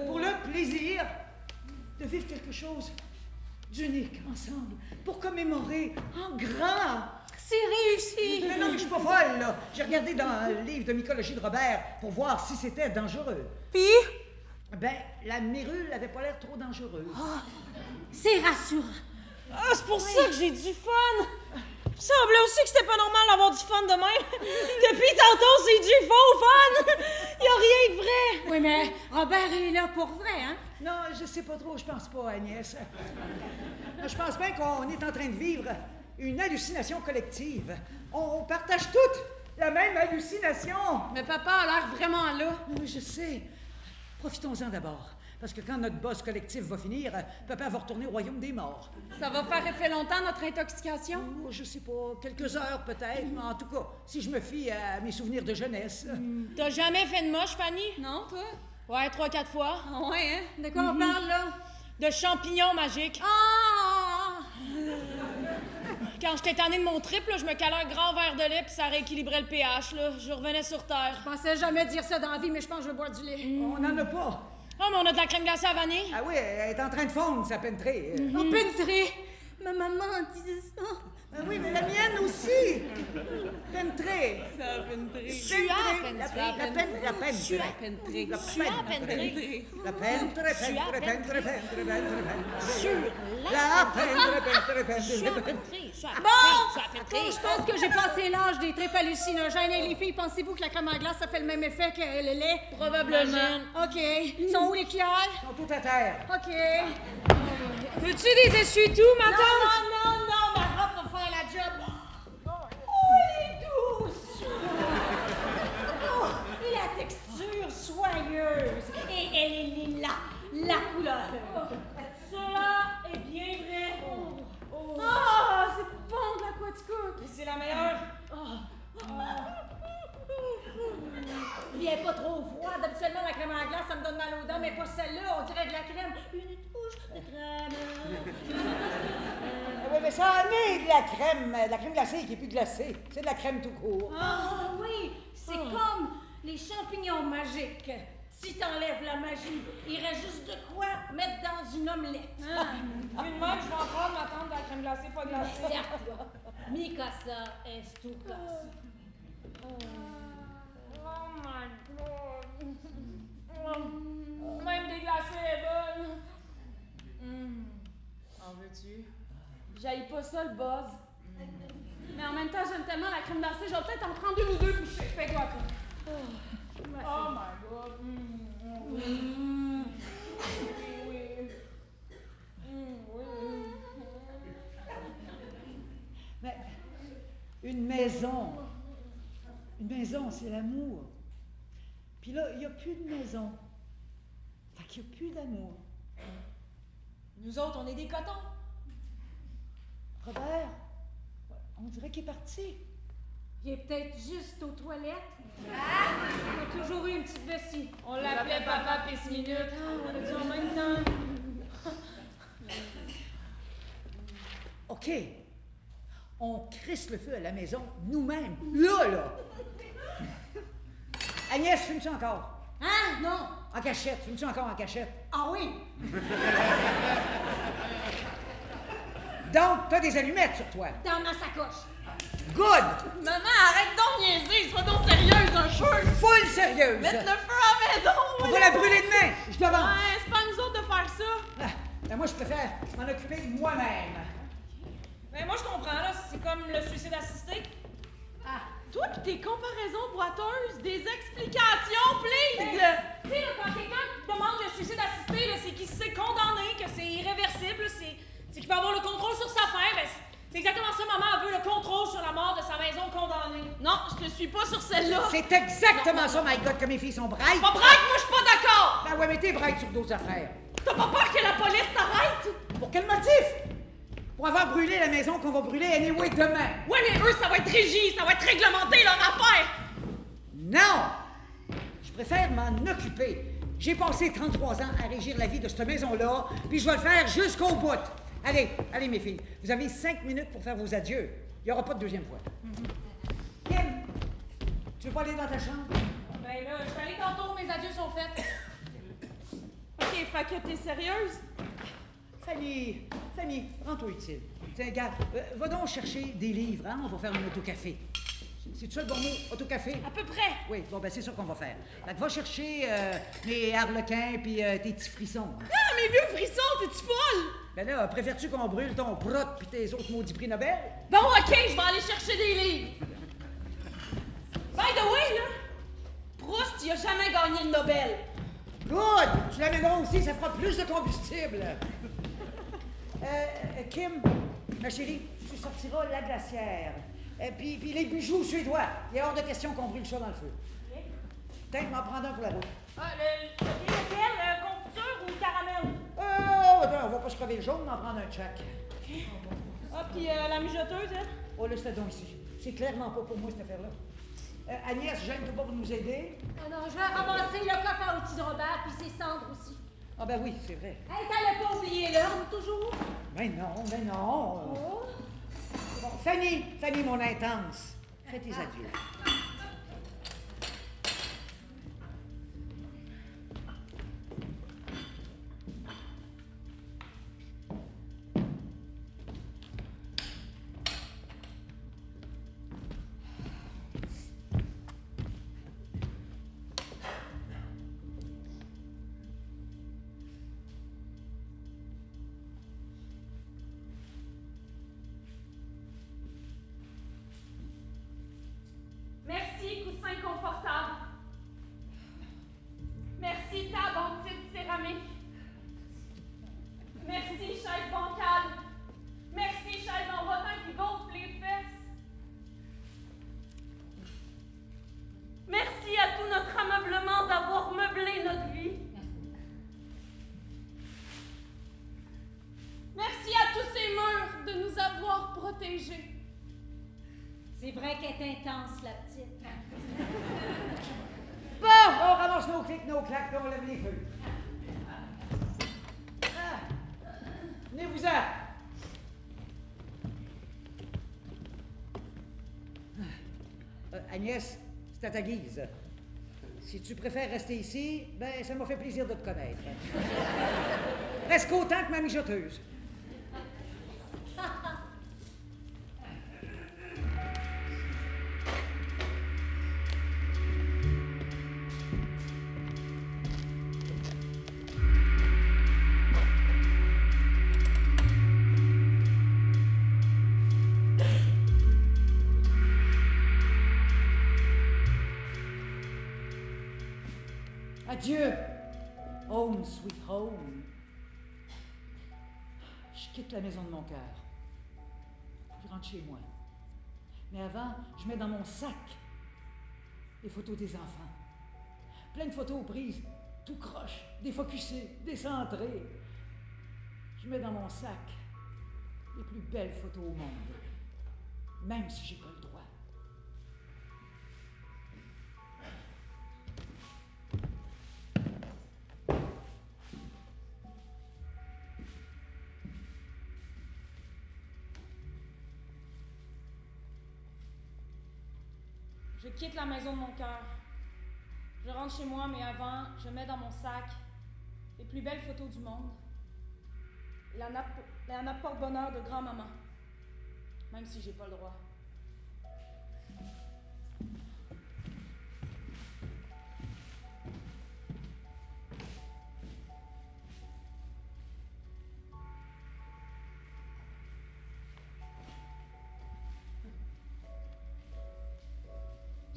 Pour le plaisir de vivre quelque chose d'unique ensemble. Pour commémorer en grand. C'est réussi. Mais non, mais je suis pas folle, là. J'ai regardé dans le livre de mycologie de Robert pour voir si c'était dangereux. Puis? Ben, la myrule avait pas l'air trop dangereuse. C'est rassurant. Ah, c'est pour ça que j'ai du fun! Il semblait aussi que c'était pas normal d'avoir du fun de même. Depuis tantôt, c'est du faux fun! Y a rien de vrai! Oui, mais Robert est là pour vrai, hein? Non, je sais pas trop, je pense pas, Agnès. Je pense bien qu'on est en train de vivre une hallucination collective. On partage toutes la même hallucination. Mais papa a l'air vraiment là. Oui, je sais. Profitons-en d'abord. Parce que quand notre boss collectif va finir, papa va retourner au royaume des morts. Ça va faire effet longtemps, notre intoxication? Oh, je sais pas, quelques heures peut-être, mais en tout cas, si je me fie à mes souvenirs de jeunesse. T'as jamais fait de moche, Fanny? Non, toi? Ouais, 3-4 fois. Ah ouais, hein? De quoi on parle, là? De champignons magiques. Ah! Quand j'étais tannée de mon trip, là, je me calais un grand verre de lait puis ça rééquilibrait le pH. Là. Je revenais sur terre. Je pensais jamais dire ça dans la vie, mais je pense que je vais boire du lait. On n'en a pas. Oh, mais on a de la crème glacée à vanille. Ah oui, elle est en train de fondre, sa pentrée. On pénétrer. Ma maman disait ça. Ah oui, mais la mienne aussi. Pentrée. Ça a pentré. Tu as La pentré. pentrée. La pentré. Tu as pentré. La pentrée, Tu as pentrée, pentrée, pentrée, pentrée. Sur La pentrée, pentrée, Tu as pentrée. pentré. Tu as Bon! pentré. Je pense que j'ai passé l'âge des tripes hallucinogènes. Et les filles, pensez-vous que la crème à glace, ça fait le même effet que le lait? Probablement. OK. Ils sont où les cuillères? Ils sont tout à terre. OK. Veux-tu des essuie-tout, ma Non, tante? non, non, non, ma robe va faire la job. Oh, elle est douce. Oh, et la texture soyeuse. Et elle est lila, la couleur. Cela est bien vrai. Ah, c'est bon de la quaticook. C'est la meilleure. Viens pas trop froide. Habituellement, la crème à glace, ça me donne mal aux dents, mais pas celle-là. On dirait de la crème. Une touche de crème. Oui, mais ça en est de la crème glacée qui est plus glacée. C'est de la crème tout court. Ah oui, c'est comme les champignons magiques. Si t'enlèves la magie, il reste juste de quoi mettre dans une omelette. Vu de même, je vais en prendre, ma tante, de la crème glacée, pas glacée. Certo. Mi casa es tu casa. Oh my God. Même déglacée est bonne. En veux-tu? J'haïs pas ça, le buzz. Mais en même temps, j'aime tellement la crème glacée, je vais peut-être en prendre une ou deux, puis je fais quoi, quoi. Oh my God. Mais une maison, c'est l'amour. Puis là, il n'y a plus de maison. Fait qu'il n'y a plus d'amour. Nous autres, on est des cotons. Robert, on dirait qu'il est parti. Il est peut-être juste aux toilettes. Il a toujours eu une petite vessie. On l'appelait Papa Pisse Minute. On l'a dit en même temps. OK. On crisse le feu à la maison nous-mêmes. Là. Agnès, fumes-tu encore? Hein? Non. En cachette. Fumes-tu encore en cachette? Ah oui? Donc, t'as des allumettes sur toi. Dans ma sacoche. Good! Maman, arrête donc de niaiser, sois donc sérieuse un peu. Full sérieuse! Mettre le feu à la maison, On va la brûler demain! Je t'avance! Ouais, c'est pas à nous autres de faire ça. Ben moi, je préfère m'en occuper moi-même. Ben moi, je comprends, là. C'est comme le suicide assisté. Toi pis tes comparaisons boiteuses, des explications, please! Tu sais, là, quand quelqu'un demande le suicide assisté, là, c'est qu'il s'est condamné, que c'est irréversible, c'est qu'il peut avoir le contrôle sur sa fin. Ben, C'est exactement ça, maman. Elle veut le contrôle sur la mort de sa maison condamnée. Non, je te suis pas sur celle-là. C'est exactement ça, my God, que mes filles sont bright. Pas bright, moi je suis pas d'accord. Ben ouais, mais t'es bright sur d'autres affaires. T'as pas peur que la police t'arrête? Pour quel motif? Pour avoir brûlé la maison qu'on va brûler anyway demain. Ouais, mais eux, ça va être régi, ça va être réglementé leur affaire. Non! Je préfère m'en occuper. J'ai passé 33 ans à régir la vie de cette maison-là, puis je vais le faire jusqu'au bout. Allez, allez mes filles, vous avez 5 minutes pour faire vos adieux. Il n'y aura pas de deuxième fois. Kim, tu veux pas aller dans ta chambre? Ben là, je suis allée tantôt, mes adieux sont faits. Ok, fait que t'es sérieuse? Fanny, rends-toi utile. Tiens, gars, va donc chercher des livres, hein? On va faire un autocafé. C'est ça le bon mot, autocafé? À peu près. Oui, bon, ben c'est ça qu'on va faire. Fait que va chercher mes harlequins puis tes petits frissons. Ah, mes vieux frissons, t'es-tu folle? Ben là, préfères-tu qu'on brûle ton prot puis tes autres maudits prix Nobel? Bon, ok, je vais aller chercher des livres. By the way, là, Proust, il a jamais gagné le Nobel. Good! Tu l'amèneras aussi, ça fera plus de combustible. Kim, ma chérie, tu sortiras la glacière. Puis les bijoux suédois. Il est hors de question qu'on brûle ça dans le feu. OK. Tiens, m'en prendre un pour la route. Ah, lequel? Confiture ou caramel? Attends, on va pas se crever le jaune, m'en prendre un check. Ah, puis la mijoteuse, hein? Oh, là, c'était donc ici. C'est clairement pas pour moi, cette affaire-là. Agnès, j'aime pas pour nous aider. Ah non, je vais ramasser le coffre à outils de Robert, puis ses cendres aussi. Ah ben oui, c'est vrai. Hey, t'allais pas oublier l'heure, toujours? Mais non. Oh. Bon, Fanny, mon intense, fais tes adieux. Merci, coussin confortable. Merci, table en petite céramique. Merci, chaise bancale. Merci, chaise en rotin qui gonfle les fesses. Merci à tout notre ameublement d'avoir meublé notre vie. Merci à tous ces murs de nous avoir protégés. C'est vrai qu'elle est intense, la petite. Bon, on ramasse nos clics, nos claques, puis on lève les feux. Venez-vous-en. Agnès, c'est à ta guise. Si tu préfères rester ici, ben ça m'a fait plaisir de te connaître. Presque autant que ma mijoteuse. Adieu, home sweet home. Je quitte la maison de mon cœur. Je rentre chez moi. Mais avant, je mets dans mon sac les photos des enfants. Plein de photos prises, tout croche, défocusées, décentrées. Je mets dans mon sac les plus belles photos au monde, même si j'ai pas le droit. Je quitte la maison de mon cœur. Je rentre chez moi, mais avant, je mets dans mon sac les plus belles photos du monde. La nappe porte-bonheur de grand-maman. Même si j'ai pas le droit.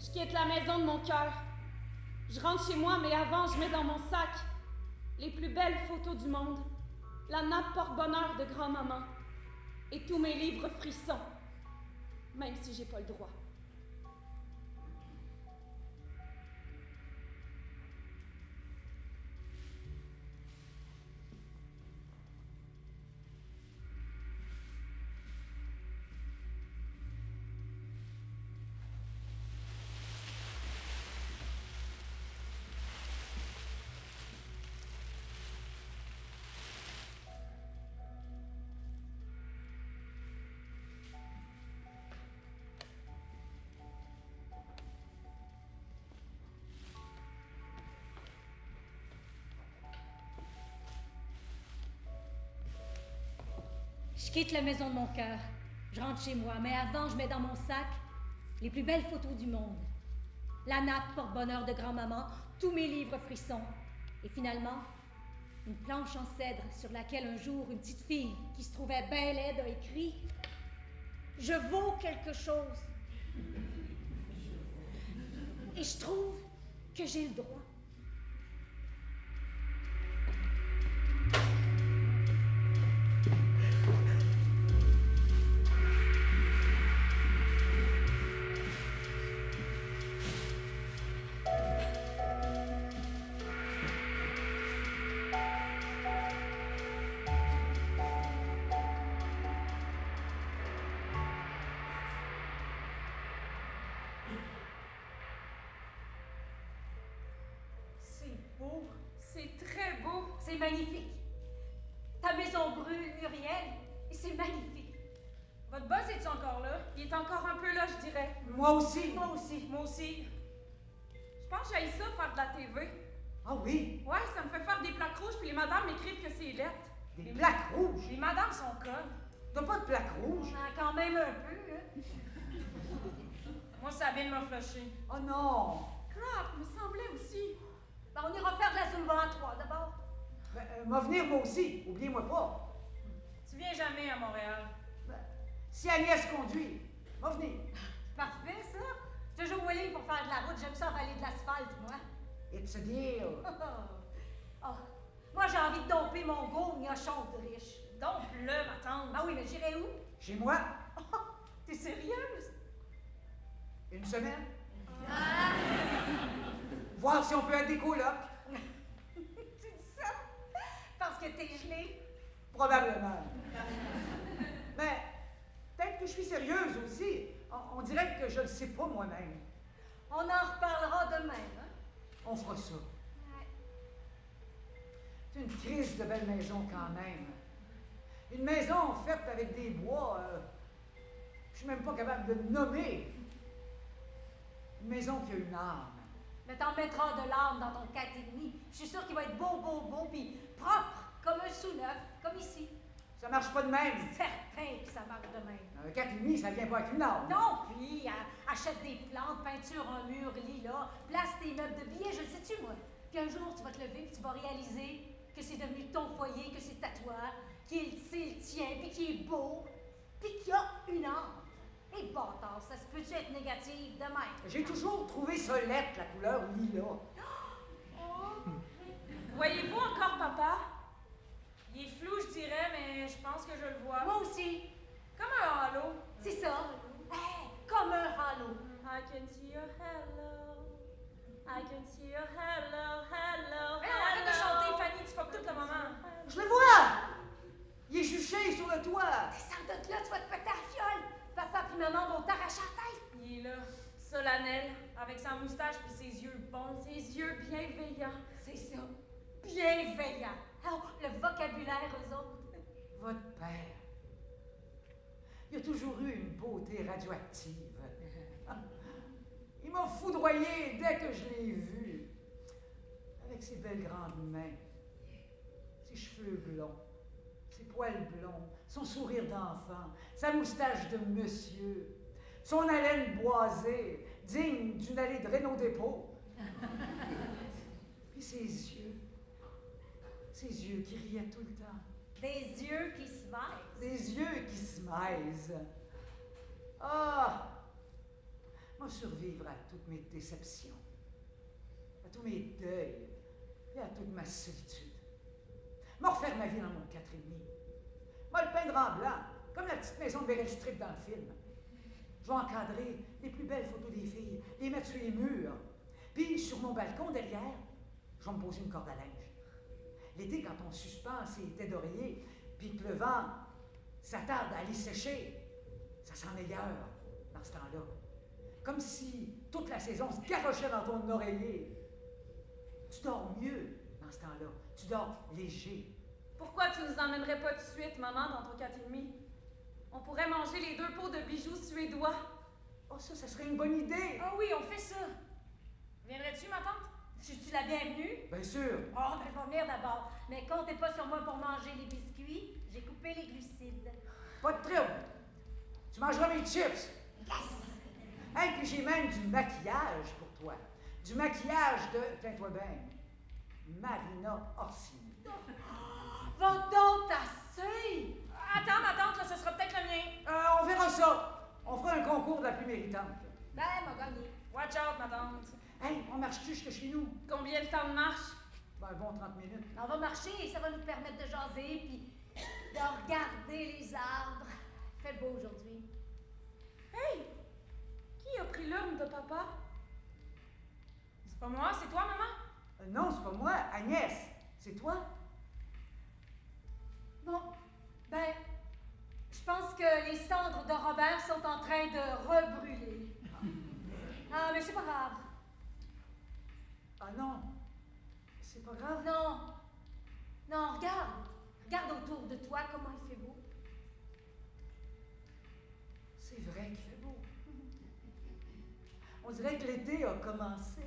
Je quitte la maison de mon cœur. Je rentre chez moi, mais avant, je mets dans mon sac les plus belles photos du monde. La nappe porte-bonheur de grand-maman. Et tous mes livres frissons, même si j'ai pas le droit. Je quitte la maison de mon cœur. Je rentre chez moi, mais avant, je mets dans mon sac les plus belles photos du monde. La nappe porte-bonheur de grand-maman, tous mes livres frissons. Et finalement, une planche en cèdre sur laquelle un jour une petite fille qui se trouvait bien laide a écrit « Je vaux quelque chose. » Et je trouve que j'ai le droit. C'est très beau. C'est magnifique. Ta maison brûle, Muriel, et c'est magnifique. Votre boss est-tu encore là? Il est encore un peu là, je dirais. Moi aussi. Moi aussi. Moi aussi. Je pense que j'aille ça faire de la TV. Ah oui? Ouais, ça me fait faire des plaques rouges, puis les madames m'écrivent que c'est lettre. Des plaques rouges? Les madames sont connes. T'as pas de plaques rouges? On en a quand même un peu, hein? Moi, Sabine m'a flushé. Oh non! Crap, me semblait aussi. Ben, on ira faire de la Zumba en 3 d'abord. Ben, m'a venir moi aussi, oubliez-moi pas. Tu viens jamais à Montréal. Ben, si Agnès conduit, m'a venir. Parfait, ça. Je te joue au ligne pour faire de la route. J'aime ça avaler de l'asphalte, moi. It's a deal. Oh. Moi, j'ai envie de domper mon gros gnochon de riche. Dompe-le, ma tante. Ah oui, mais j'irai où? Chez moi, Oh, t'es sérieuse? une semaine. Voir si on peut être des colocs. Tu dis ça? Parce que t'es gelée? Probablement. Mais peut-être que je suis sérieuse aussi. On dirait que je le sais pas moi-même. On en reparlera demain, hein? On fera ça. C'est une crise de belle maison quand même. Une maison faite avec des bois, je suis même pas capable de le nommer. Une maison qui a une âme. Mais t'en mettras de l'âme dans ton 4,5. Je suis sûre qu'il va être beau, puis propre, comme un sous-neuf, comme ici. Ça marche pas de même. Certain que ça marche de même. Un 4,5, ça vient pas avec une âme. Non, puis achète des plantes, peinture en mur, lilas, place tes meubles de billets, je le sais-tu, moi. Puis un jour, tu vas te lever, puis tu vas réaliser que c'est devenu ton foyer, que c'est à toi, c'est le tien, puis qu'il est beau, puis qu'il y a une âme. Et bâtard, ça se peut-tu être négatif de même? J'ai toujours trouvé ça lettre, la couleur lilas. Voyez-vous encore papa? Il est flou, je dirais, mais je pense que je le vois. Moi aussi. Comme un halo. C'est ça. Hey, comme un halo. I can see your hello. I can see your hello, hello, Hey, arrête de chanter, Fanny, tu fuck tout le moment. Je le vois! Il est juché sur le toit. Descends de là, tu vas te péter la fiole. Papa puis maman vont t'arracher la tête. Il est là, solennel, avec sa moustache puis ses yeux bons, ses yeux bienveillants. C'est ça. Bienveillant. Oh, le vocabulaire, eux autres. Votre père. Il a toujours eu une beauté radioactive. Il m'a foudroyé dès que je l'ai vu. Avec ses belles grandes mains, ses cheveux blonds, ses poils blonds, son sourire d'enfant, sa moustache de monsieur, son haleine boisée, digne d'une allée de Renault-Dépôt. Puis ses yeux qui riaient tout le temps. Des yeux qui se baissent. Des yeux qui se maisent. Ah! Moi, survivre à toutes mes déceptions, à tous mes deuils et à toute ma solitude. Moi, refaire ma vie dans mon 4,5. Moi, le peindre en blanc. comme la petite maison de Meryl Streep dans le film. Je vais encadrer les plus belles photos des filles, les mettre sur les murs. Puis, sur mon balcon derrière, je vais me poser une corde à linge. L'été, quand on suspend ses têtes d'oreiller, puis que le vent s'attarde à aller sécher, ça sent meilleur dans ce temps-là. Comme si toute la saison se garochait dans ton oreiller. Tu dors mieux dans ce temps-là. Tu dors léger. Pourquoi tu nous emmènerais pas tout de suite, maman, dans ton 4,5? On pourrait manger les 2 pots de bijoux suédois. Oh, ça serait une bonne idée! Ah oui, on fait ça. Viendrais-tu, ma tante? suis-tu la bienvenue? Bien sûr! Oh, ben, je vais venir d'abord. Mais comptez pas sur moi pour manger les biscuits. J'ai coupé les glucides. Pas de trouble! Tu mangeras mes chips! Yes! Hey, puis j'ai même du maquillage pour toi. Du maquillage de, tiens-toi bien, Marina Orsini. Va donc tasser! Attends, ma tante, là, ce sera peut-être le mien. On verra ça. On fera un concours de la plus méritante. Ben, m'a gagné. Watch out, ma tante. Hey, on marche-tu jusque chez nous? Combien de temps de marche? Ben, un bon 30 minutes. On va marcher et ça va nous permettre de jaser puis de regarder les arbres. Il fait beau aujourd'hui. Hey! Qui a pris l'urne de papa? C'est pas moi, c'est toi, maman? Non, c'est pas moi. Agnès, c'est toi? Bon, ben, je pense que les cendres de Robert sont en train de rebrûler. Ah, mais c'est pas grave. Ah non, c'est pas grave. Non. Non, regarde. Regarde autour de toi comment il fait beau. C'est vrai qu'il fait beau. On dirait que l'été a commencé.